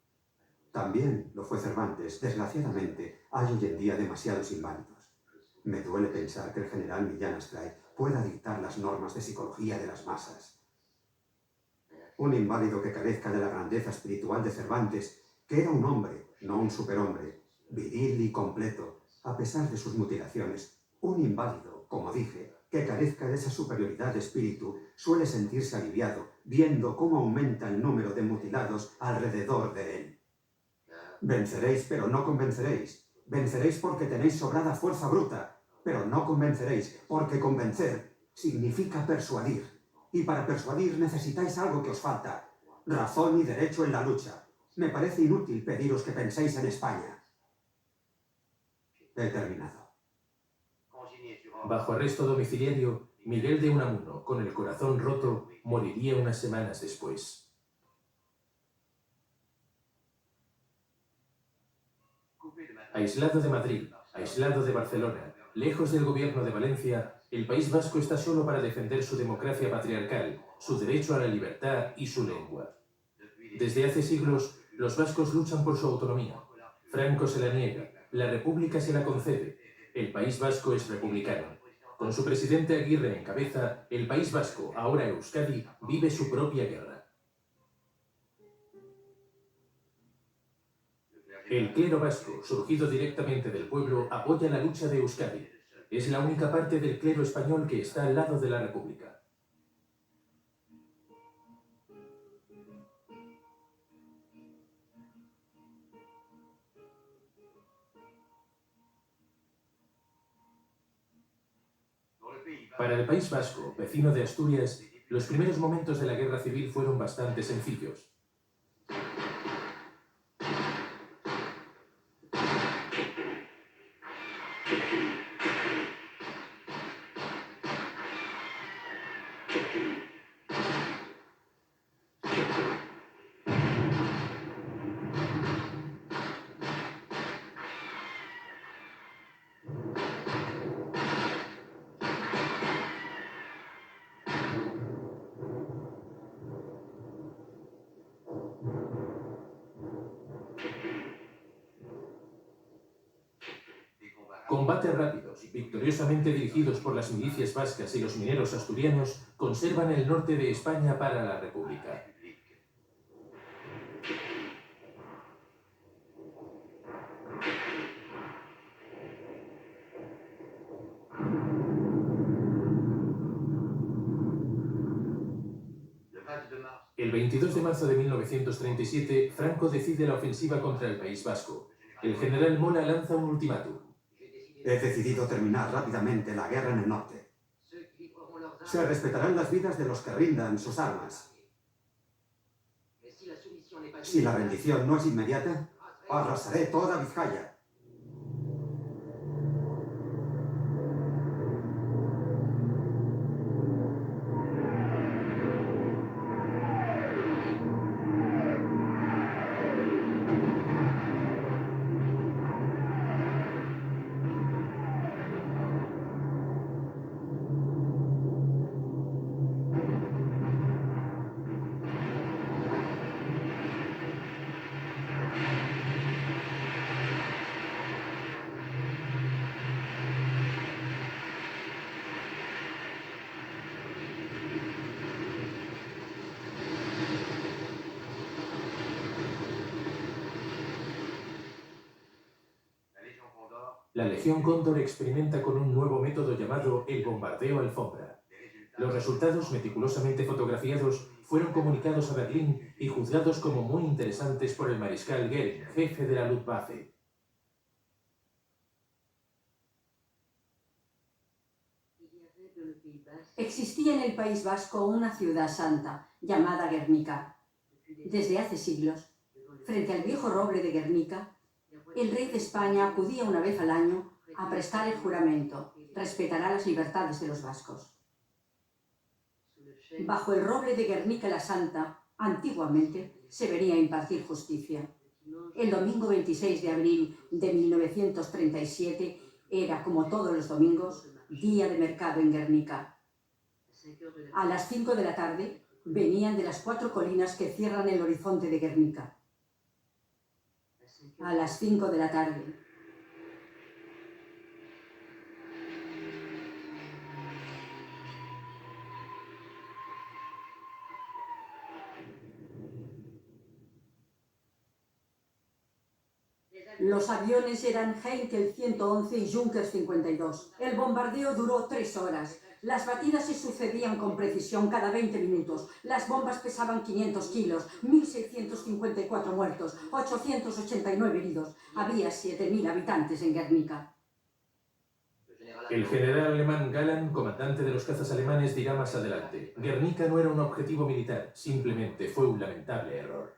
También lo fue Cervantes. Desgraciadamente, hay hoy en día demasiados inválidos. Me duele pensar que el general Millán Astray pueda dictar las normas de psicología de las masas. Un inválido que carezca de la grandeza espiritual de Cervantes, que era un hombre, no un superhombre, viril y completo, a pesar de sus mutilaciones. Un inválido, como dije, que carezca de esa superioridad de espíritu, suele sentirse aliviado viendo cómo aumenta el número de mutilados alrededor de él. Venceréis, pero no convenceréis. Venceréis porque tenéis sobrada fuerza bruta, pero no convenceréis, porque convencer significa persuadir. Y para persuadir necesitáis algo que os falta: razón y derecho en la lucha. Me parece inútil pediros que penséis en España. He terminado. Bajo arresto domiciliario, Miguel de Unamuno, con el corazón roto, moriría unas semanas después. Aislado de Madrid, aislado de Barcelona, lejos del gobierno de Valencia, el País Vasco está solo para defender su democracia patriarcal, su derecho a la libertad y su lengua. Desde hace siglos, los vascos luchan por su autonomía. Franco se la niega, la República se la concede. El País Vasco es republicano. Con su presidente Aguirre en cabeza, el País Vasco, ahora Euskadi, vive su propia guerra. El clero vasco, surgido directamente del pueblo, apoya la lucha de Euskadi. Es la única parte del clero español que está al lado de la República. Para el País Vasco, vecino de Asturias, los primeros momentos de la guerra civil fueron bastante sencillos. Combates rápidos, victoriosamente dirigidos por las milicias vascas y los mineros asturianos, conservan el norte de España para la República. El 22 de marzo de 1937, Franco decide la ofensiva contra el País Vasco. El general Mola lanza un ultimátum. He decidido terminar rápidamente la guerra en el norte. Se respetarán las vidas de los que rindan sus armas. Si la rendición no es inmediata, arrasaré toda Vizcaya. La Legión Cóndor experimenta con un nuevo método llamado el bombardeo alfombra. Los resultados meticulosamente fotografiados fueron comunicados a Berlín y juzgados como muy interesantes por el mariscal Goering, jefe de la Luftwaffe. Existía en el País Vasco una ciudad santa llamada Guernica. Desde hace siglos, frente al viejo roble de Guernica, el rey de España acudía una vez al año a prestar el juramento: respetará las libertades de los vascos. Bajo el roble de Guernica la Santa, antiguamente, se venía a impartir justicia. El domingo 26 de abril de 1937 era, como todos los domingos, día de mercado en Guernica. A las 5 de la tarde venían de las 4 colinas que cierran el horizonte de Guernica. A las 5 de la tarde. Los aviones eran Heinkel 111 y Junkers 52. El bombardeo duró 3 horas. Las batidas se sucedían con precisión cada 20 minutos. Las bombas pesaban 500 kilos, 1.654 muertos, 889 heridos. Había 7.000 habitantes en Guernica. El general alemán Galland, comandante de los cazas alemanes, dirá más adelante: Guernica no era un objetivo militar, simplemente fue un lamentable error.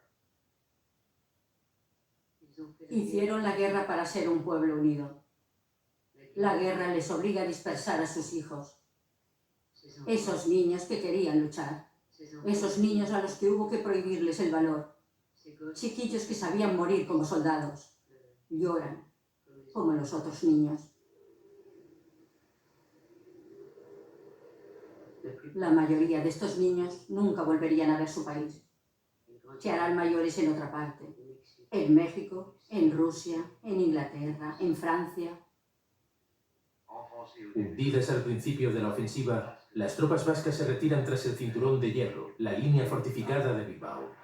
Hicieron la guerra para ser un pueblo unido. La guerra les obliga a dispersar a sus hijos. Esos niños que querían luchar. Esos niños a los que hubo que prohibirles el valor. Chiquillos que sabían morir como soldados. Lloran como los otros niños. La mayoría de estos niños nunca volverían a ver su país. Se harán mayores en otra parte. En México, en Rusia, en Inglaterra, en Francia. Hundidas al principio de la ofensiva, las tropas vascas se retiran tras el cinturón de hierro, la línea fortificada de Bilbao.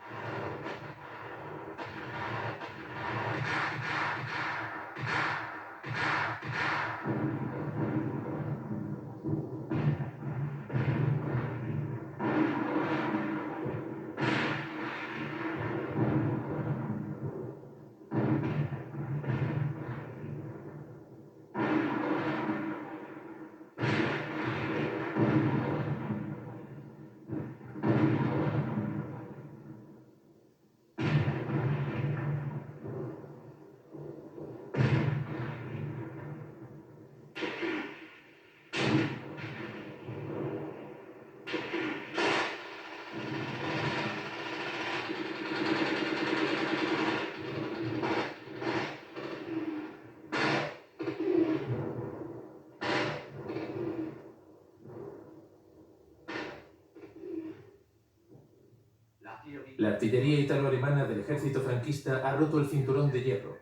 La artillería italo-alemana del ejército franquista ha roto el cinturón de hierro.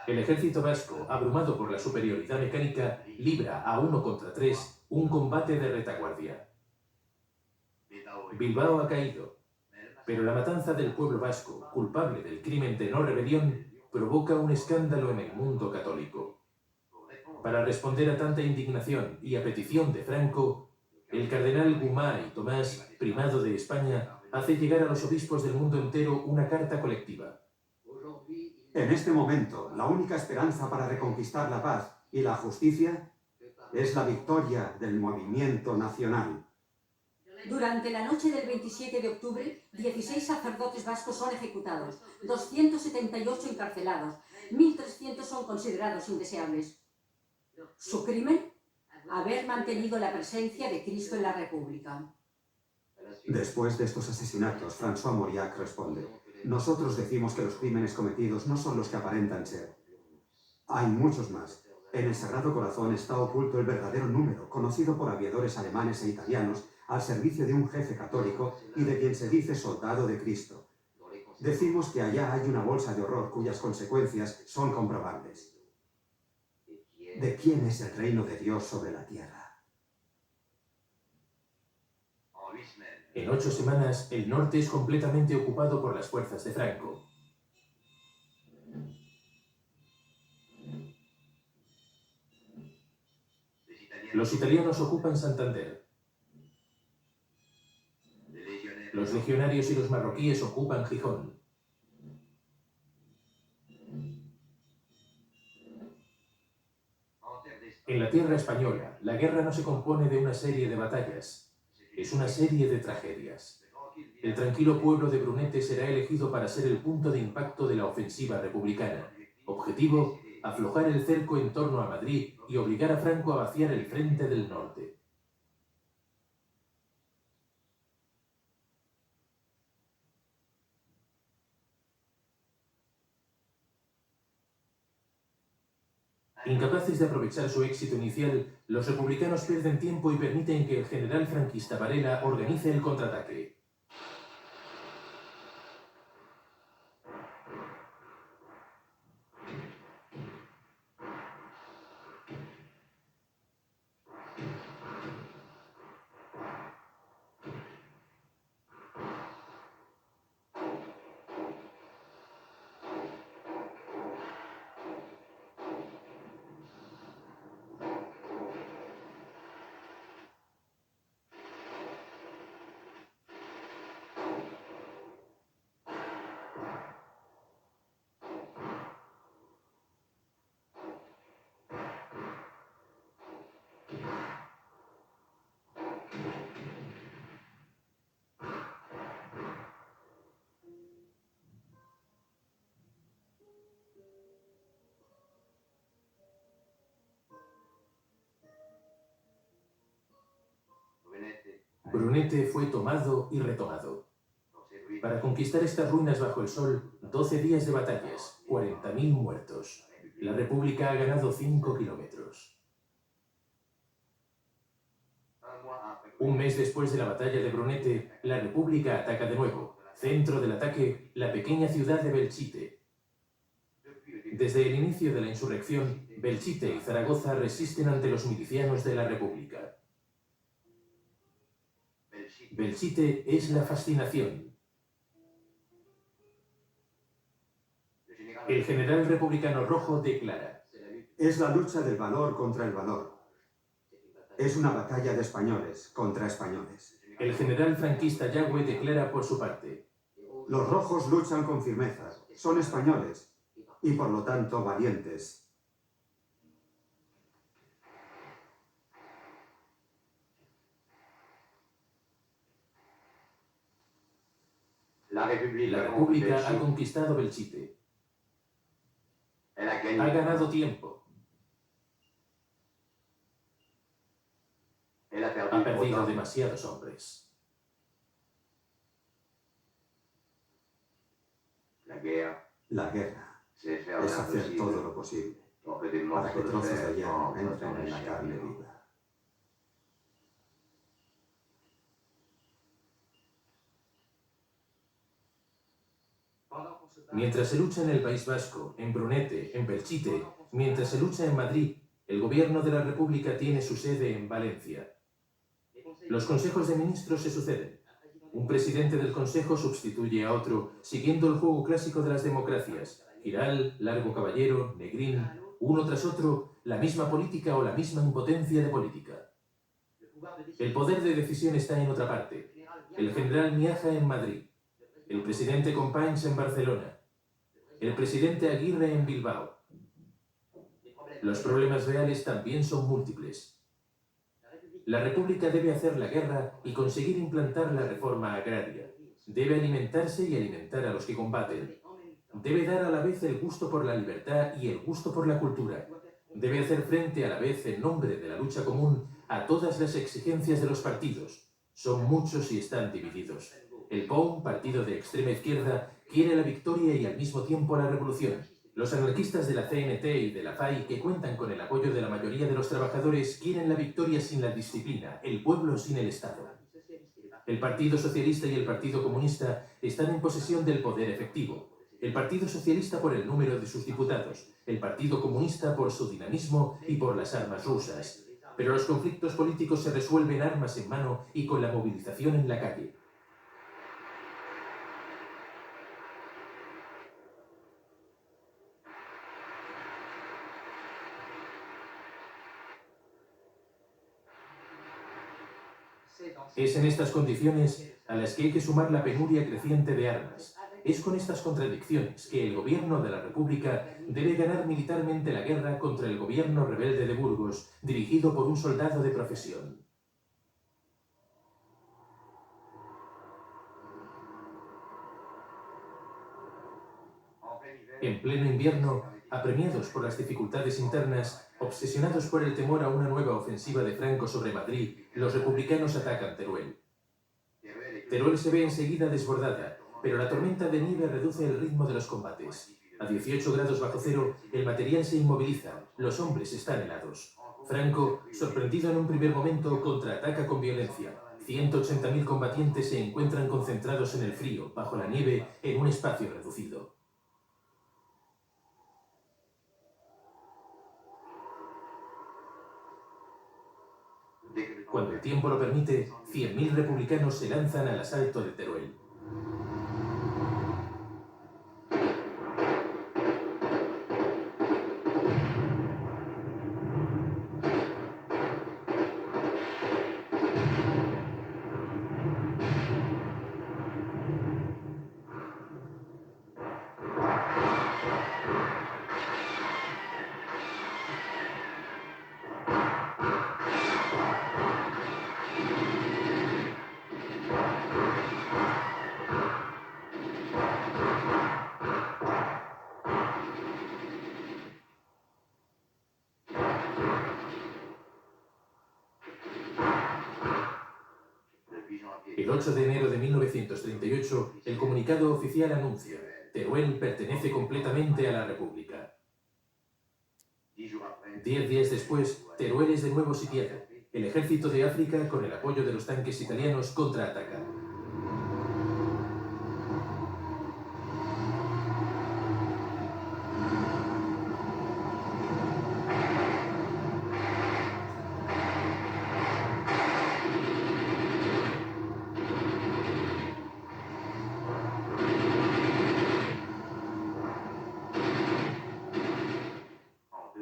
El ejército vasco, abrumado por la superioridad mecánica, libra a 1 contra 3 un combate de retaguardia. Bilbao ha caído, pero la matanza del pueblo vasco, culpable del crimen de no rebelión, provoca un escándalo en el mundo católico. Para responder a tanta indignación y a petición de Franco, el cardenal Gumá y Tomás, primado de España, hace llegar a los obispos del mundo entero una carta colectiva. En este momento, la única esperanza para reconquistar la paz y la justicia es la victoria del movimiento nacional. Durante la noche del 27 de octubre, 16 sacerdotes vascos son ejecutados, 278 encarcelados, 1.300 son considerados indeseables. ¿Su crimen? Haber mantenido la presencia de Cristo en la República. Después de estos asesinatos, François Mauriac responde: nosotros decimos que los crímenes cometidos no son los que aparentan ser. Hay muchos más. En el Sagrado Corazón está oculto el verdadero número, conocido por aviadores alemanes e italianos, al servicio de un jefe católico y de quien se dice soldado de Cristo. Decimos que allá hay una bolsa de horror cuyas consecuencias son comprobables. ¿De quién es el reino de Dios sobre la tierra? En 8 semanas, el norte es completamente ocupado por las fuerzas de Franco. Los italianos ocupan Santander. Los legionarios y los marroquíes ocupan Gijón. En la tierra española, la guerra no se compone de una serie de batallas, es una serie de tragedias. El tranquilo pueblo de Brunete será elegido para ser el punto de impacto de la ofensiva republicana. Objetivo, aflojar el cerco en torno a Madrid y obligar a Franco a vaciar el frente del norte. Incapaces de aprovechar su éxito inicial, los republicanos pierden tiempo y permiten que el general franquista Varela organice el contraataque. Brunete fue tomado y retomado. Para conquistar estas ruinas bajo el sol, 12 días de batallas, 40.000 muertos. La República ha ganado 5 kilómetros. Un mes después de la batalla de Brunete, la República ataca de nuevo. Centro del ataque, la pequeña ciudad de Belchite. Desde el inicio de la insurrección, Belchite y Zaragoza resisten ante los milicianos de la República. Belchite es la fascinación. El general republicano Rojo declara: Es la lucha del valor contra el valor. Es una batalla de españoles contra españoles. El general franquista Yagüe declara por su parte: Los rojos luchan con firmeza, son españoles y por lo tanto valientes. La República ha conquistado Belchite. Ha ganado tiempo. Ha perdido demasiados hombres. La guerra es hacer todo lo posible para que trozos de hierro entren en la carne viva. Mientras se lucha en el País Vasco, en Brunete, en Belchite, mientras se lucha en Madrid, el gobierno de la República tiene su sede en Valencia. Los consejos de ministros se suceden. Un presidente del consejo sustituye a otro, siguiendo el juego clásico de las democracias. Giral, Largo Caballero, Negrín, uno tras otro, la misma política o la misma impotencia de política. El poder de decisión está en otra parte. El general Miaja en Madrid. El presidente Companys en Barcelona. El presidente Aguirre en Bilbao. Los problemas reales también son múltiples. La República debe hacer la guerra y conseguir implantar la reforma agraria. Debe alimentarse y alimentar a los que combaten. Debe dar a la vez el gusto por la libertad y el gusto por la cultura. Debe hacer frente a la vez, en nombre de la lucha común, a todas las exigencias de los partidos. Son muchos y están divididos. El POUM, partido de extrema izquierda, quiere la victoria y al mismo tiempo la revolución. Los anarquistas de la CNT y de la FAI, que cuentan con el apoyo de la mayoría de los trabajadores, quieren la victoria sin la disciplina, el pueblo sin el Estado. El Partido Socialista y el Partido Comunista están en posesión del poder efectivo. El Partido Socialista por el número de sus diputados, el Partido Comunista por su dinamismo y por las armas rusas. Pero los conflictos políticos se resuelven armas en mano y con la movilización en la calle. Es en estas condiciones a las que hay que sumar la penuria creciente de armas. Es con estas contradicciones que el gobierno de la República debe ganar militarmente la guerra contra el gobierno rebelde de Burgos, dirigido por un soldado de profesión. En pleno invierno, apremiados por las dificultades internas, obsesionados por el temor a una nueva ofensiva de Franco sobre Madrid, los republicanos atacan Teruel. Teruel se ve enseguida desbordada, pero la tormenta de nieve reduce el ritmo de los combates. A 18 grados bajo cero, el material se inmoviliza, los hombres están helados. Franco, sorprendido en un primer momento, contraataca con violencia. 180.000 combatientes se encuentran concentrados en el frío, bajo la nieve, en un espacio reducido. Cuando el tiempo lo permite, 100.000 republicanos se lanzan al asalto de Teruel. El 8 de enero de 1938, el comunicado oficial anuncia: Teruel pertenece completamente a la República. 10 días después, Teruel es de nuevo sitiado. El ejército de África, con el apoyo de los tanques italianos, contraataca.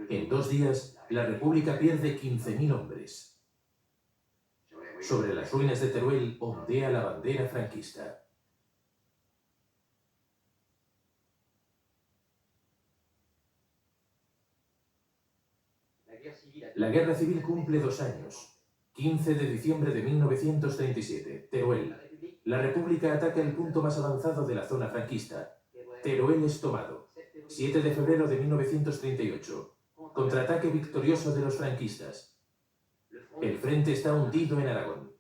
En 2 días, la República pierde 15.000 hombres. Sobre las ruinas de Teruel ondea la bandera franquista. La guerra civil cumple 2 años. 15 de diciembre de 1937, Teruel. La República ataca el punto más avanzado de la zona franquista. Teruel es tomado. 7 de febrero de 1938. Contraataque victorioso de los franquistas. El frente está hundido en Aragón.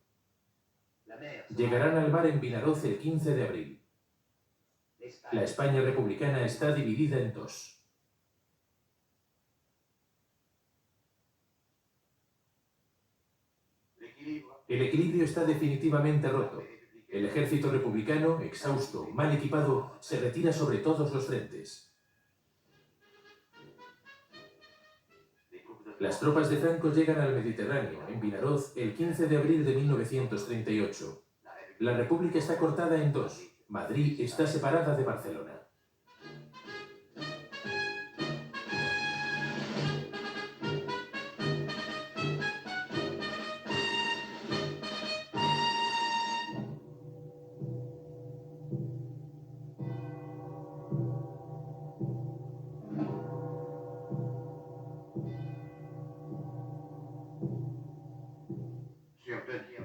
Llegarán al mar en Vinaroz el 15 de abril. La España republicana está dividida en 2. El equilibrio está definitivamente roto. El ejército republicano, exhausto, mal equipado, se retira sobre todos los frentes. Las tropas de Franco llegan al Mediterráneo, en Vinaroz, el 15 de abril de 1938. La República está cortada en 2. Madrid está separada de Barcelona.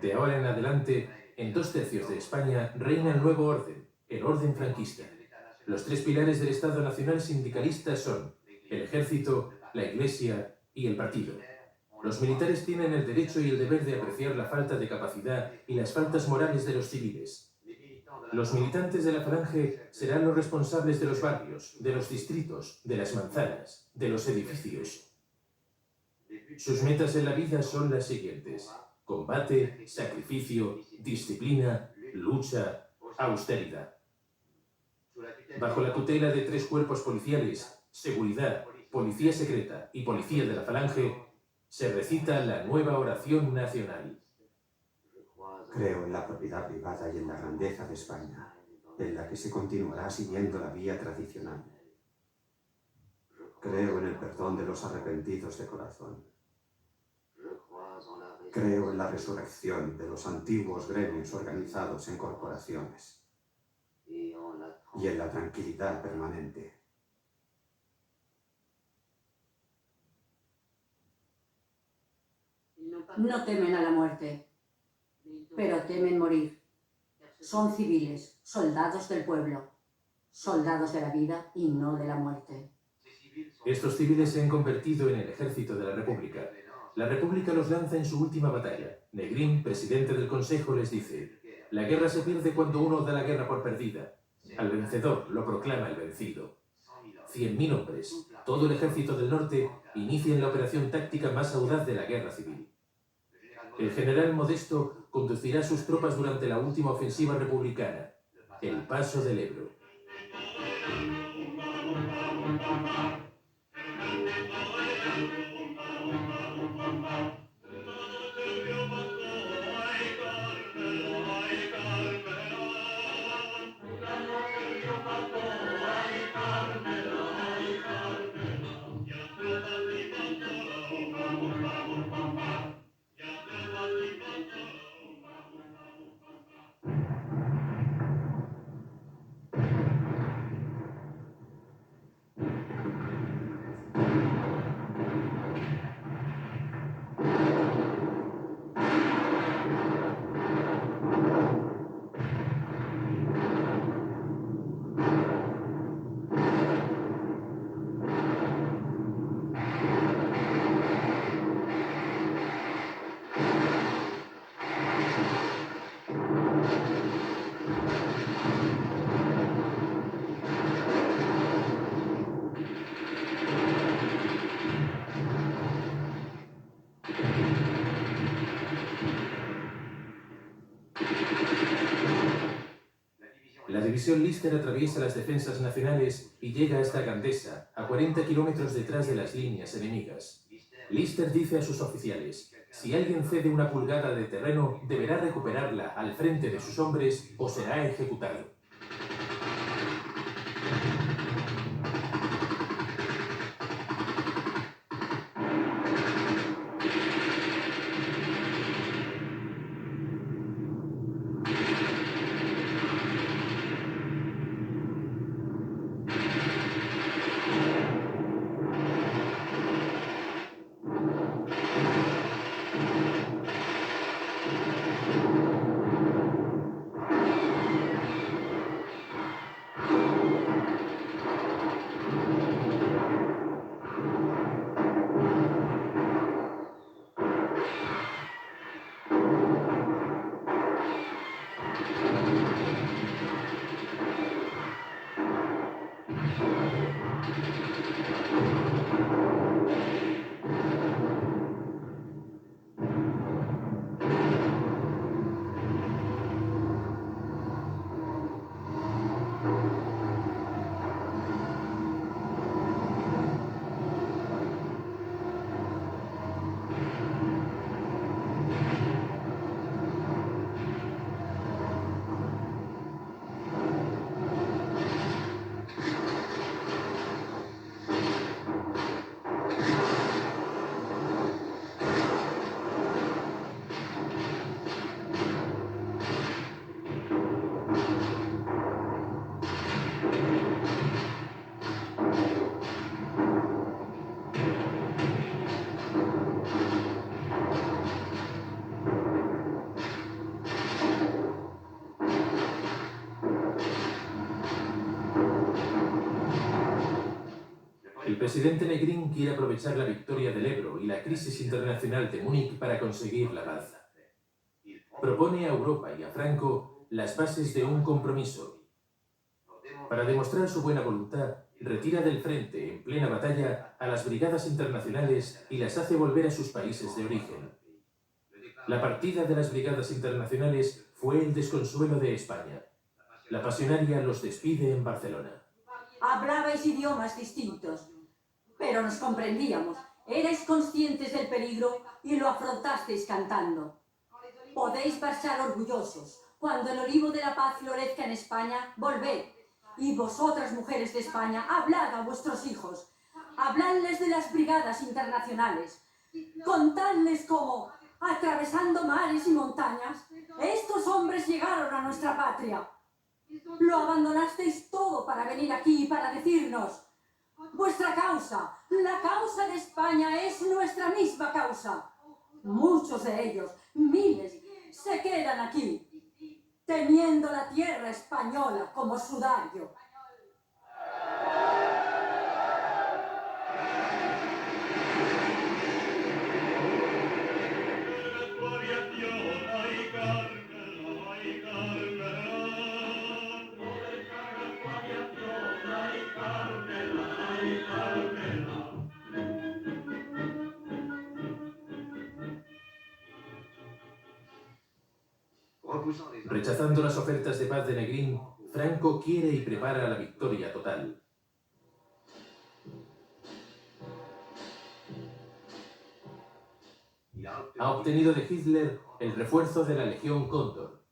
De ahora en adelante, en 2 tercios de España reina el nuevo orden, el orden franquista. Los 3 pilares del Estado Nacional sindicalista son el ejército, la iglesia y el partido. Los militares tienen el derecho y el deber de apreciar la falta de capacidad y las faltas morales de los civiles. Los militantes de la Falange serán los responsables de los barrios, de los distritos, de las manzanas, de los edificios. Sus metas en la vida son las siguientes: combate, sacrificio, disciplina, lucha, austeridad. Bajo la tutela de 3 cuerpos policiales, seguridad, policía secreta y policía de la Falange, se recita la nueva oración nacional. Creo en la propiedad privada y en la grandeza de España, en la que se continuará siguiendo la vía tradicional. Creo en el perdón de los arrepentidos de corazón. Creo en la resurrección de los antiguos gremios organizados en corporaciones y en la tranquilidad permanente. No temen a la muerte, pero temen morir. Son civiles, soldados del pueblo, soldados de la vida y no de la muerte. Estos civiles se han convertido en el ejército de la República. La República los lanza en su última batalla. Negrín, presidente del Consejo, les dice: la guerra se pierde cuando uno da la guerra por perdida. Al vencedor lo proclama el vencido. 100.000 hombres, todo el ejército del norte, inician la operación táctica más audaz de la guerra civil. El general Modesto conducirá sus tropas durante la última ofensiva republicana, el Paso del Ebro. La división Lister atraviesa las defensas nacionales y llega hasta Gandesa, a 40 kilómetros detrás de las líneas enemigas. Lister dice a sus oficiales: si alguien cede una pulgada de terreno, deberá recuperarla al frente de sus hombres o será ejecutado. El presidente Negrín quiere aprovechar la victoria del Ebro y la crisis internacional de Múnich para conseguir la paz. Propone a Europa y a Franco las bases de un compromiso. Para demostrar su buena voluntad, retira del frente, en plena batalla, a las brigadas internacionales y las hace volver a sus países de origen. La partida de las brigadas internacionales fue el desconsuelo de España. La pasionaria los despide en Barcelona. Hablabais idiomas distintos, pero nos comprendíamos. Erais conscientes del peligro y lo afrontasteis cantando. Podéis marchar orgullosos. Cuando el olivo de la paz florezca en España, volved. Y vosotras, mujeres de España, hablad a vuestros hijos. Habladles de las brigadas internacionales. Contadles cómo atravesando mares y montañas. Estos hombres llegaron a nuestra patria. Lo abandonasteis todo para venir aquí y para decirnos: vuestra causa, la causa de España, es nuestra misma causa. Muchos de ellos, miles, se quedan aquí, teniendo la tierra española como sudario. Rechazando las ofertas de paz de Negrín, Franco quiere y prepara la victoria total. Ha obtenido de Hitler el refuerzo de la Legión Cóndor.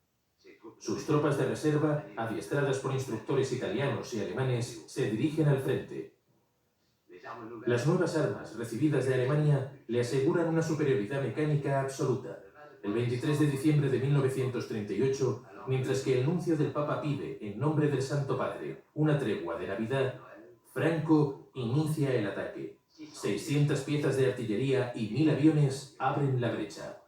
Sus tropas de reserva, adiestradas por instructores italianos y alemanes, se dirigen al frente. Las nuevas armas recibidas de Alemania le aseguran una superioridad mecánica absoluta. El 23 de diciembre de 1938, mientras que el nuncio del Papa pide, en nombre del Santo Padre, una tregua de Navidad, Franco inicia el ataque. 600 piezas de artillería y 1000 aviones abren la brecha.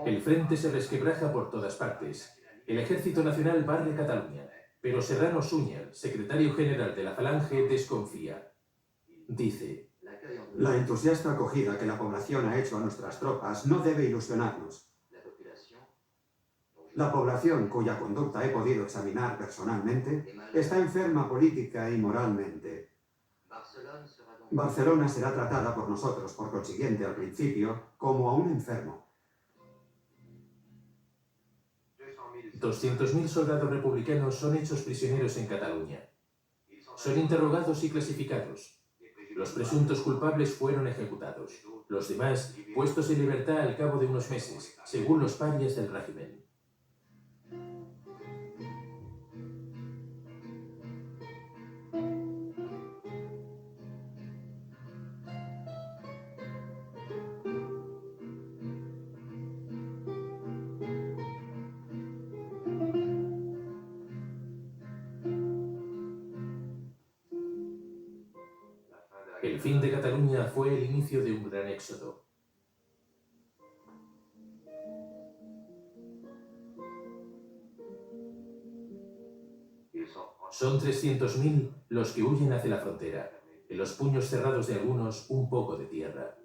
El frente se resquebraja por todas partes. El Ejército Nacional barre Cataluña, pero Serrano Súñer, secretario general de la Falange, desconfía. Dice: La entusiasta acogida que la población ha hecho a nuestras tropas no debe ilusionarnos. La población, cuya conducta he podido examinar personalmente, está enferma política y moralmente. Barcelona será tratada por nosotros, por consiguiente, al principio, como a un enfermo. 200.000 soldados republicanos son hechos prisioneros en Cataluña. Son interrogados y clasificados. Los presuntos culpables fueron ejecutados. Los demás, puestos en libertad al cabo de unos meses, según los parias del régimen. El fin de Cataluña fue el inicio de un gran éxodo. Son 300.000 los que huyen hacia la frontera, en los puños cerrados de algunos un poco de tierra.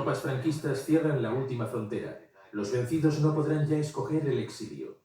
tropas franquistas cierran la última frontera. Los vencidos no podrán ya escoger el exilio.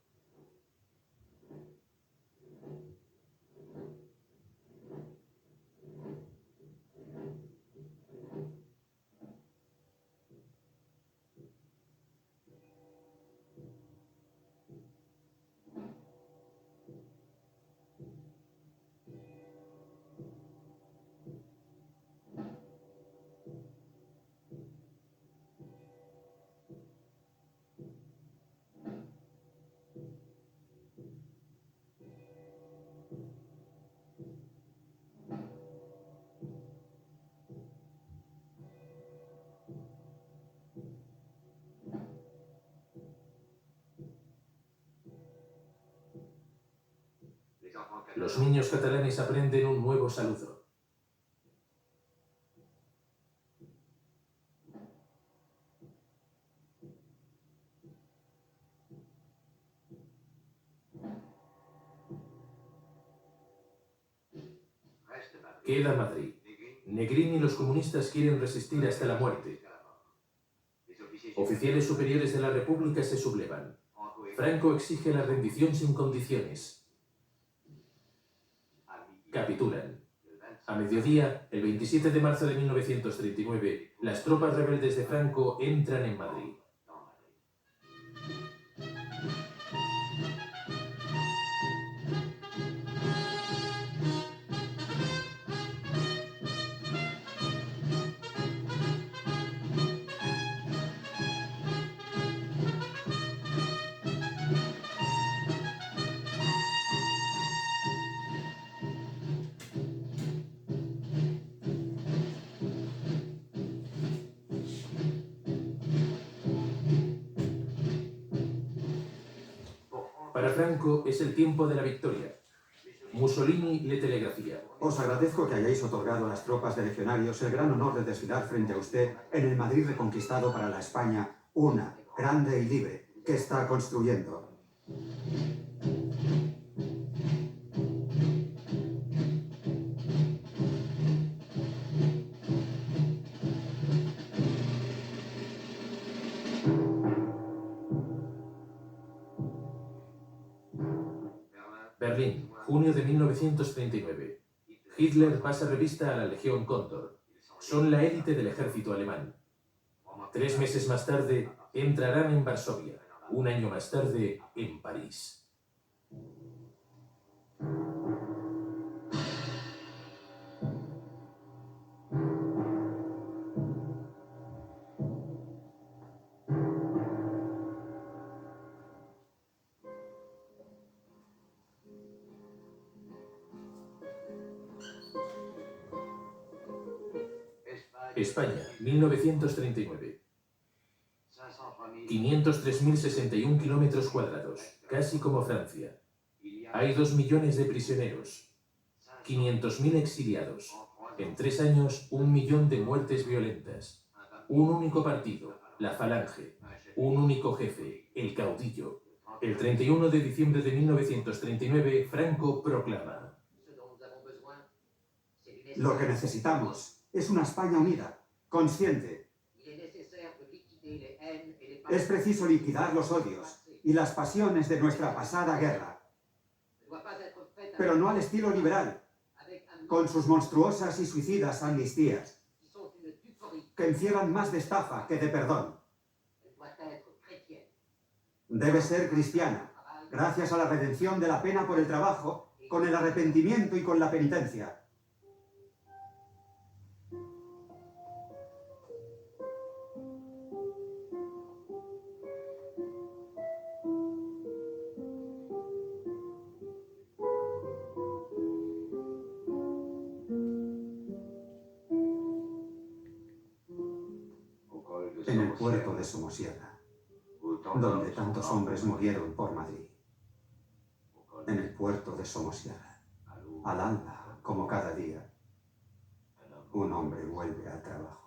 Los niños catalanes aprenden un nuevo saludo. Queda Madrid. Negrín y los comunistas quieren resistir hasta la muerte. Oficiales superiores de la República se sublevan. Franco exige la rendición sin condiciones. Capitulan. A mediodía, el 27 de marzo de 1939, las tropas rebeldes de Franco entran en Madrid. Para Franco es el tiempo de la victoria. Mussolini le telegrafía. Os agradezco que hayáis otorgado a las tropas de legionarios el gran honor de desfilar frente a usted en el Madrid reconquistado para la España una, grande y libre, que está construyendo. Berlín, junio de 1939. Hitler pasa revista a la Legión Cóndor. Son la élite del ejército alemán. 3 meses más tarde, entrarán en Varsovia. 1 año más tarde, en París. España, 1939. 503.061 kilómetros cuadrados, casi como Francia. Hay 2 millones de prisioneros, 500.000 exiliados. En 3 años, 1 millón de muertes violentas. Un único partido, la Falange. Un único jefe, el caudillo. El 31 de diciembre de 1939, Franco proclama: Lo que necesitamos es una España unida, consciente. Es preciso liquidar los odios y las pasiones de nuestra pasada guerra, pero no al estilo liberal, con sus monstruosas y suicidas amnistías, que encierran más de estafa que de perdón. Debe ser cristiana, gracias a la redención de la pena por el trabajo, con el arrepentimiento y con la penitencia. En el puerto de Somosierra, donde tantos hombres murieron por Madrid. En el puerto de Somosierra, al alba, como cada día, un hombre vuelve al trabajo.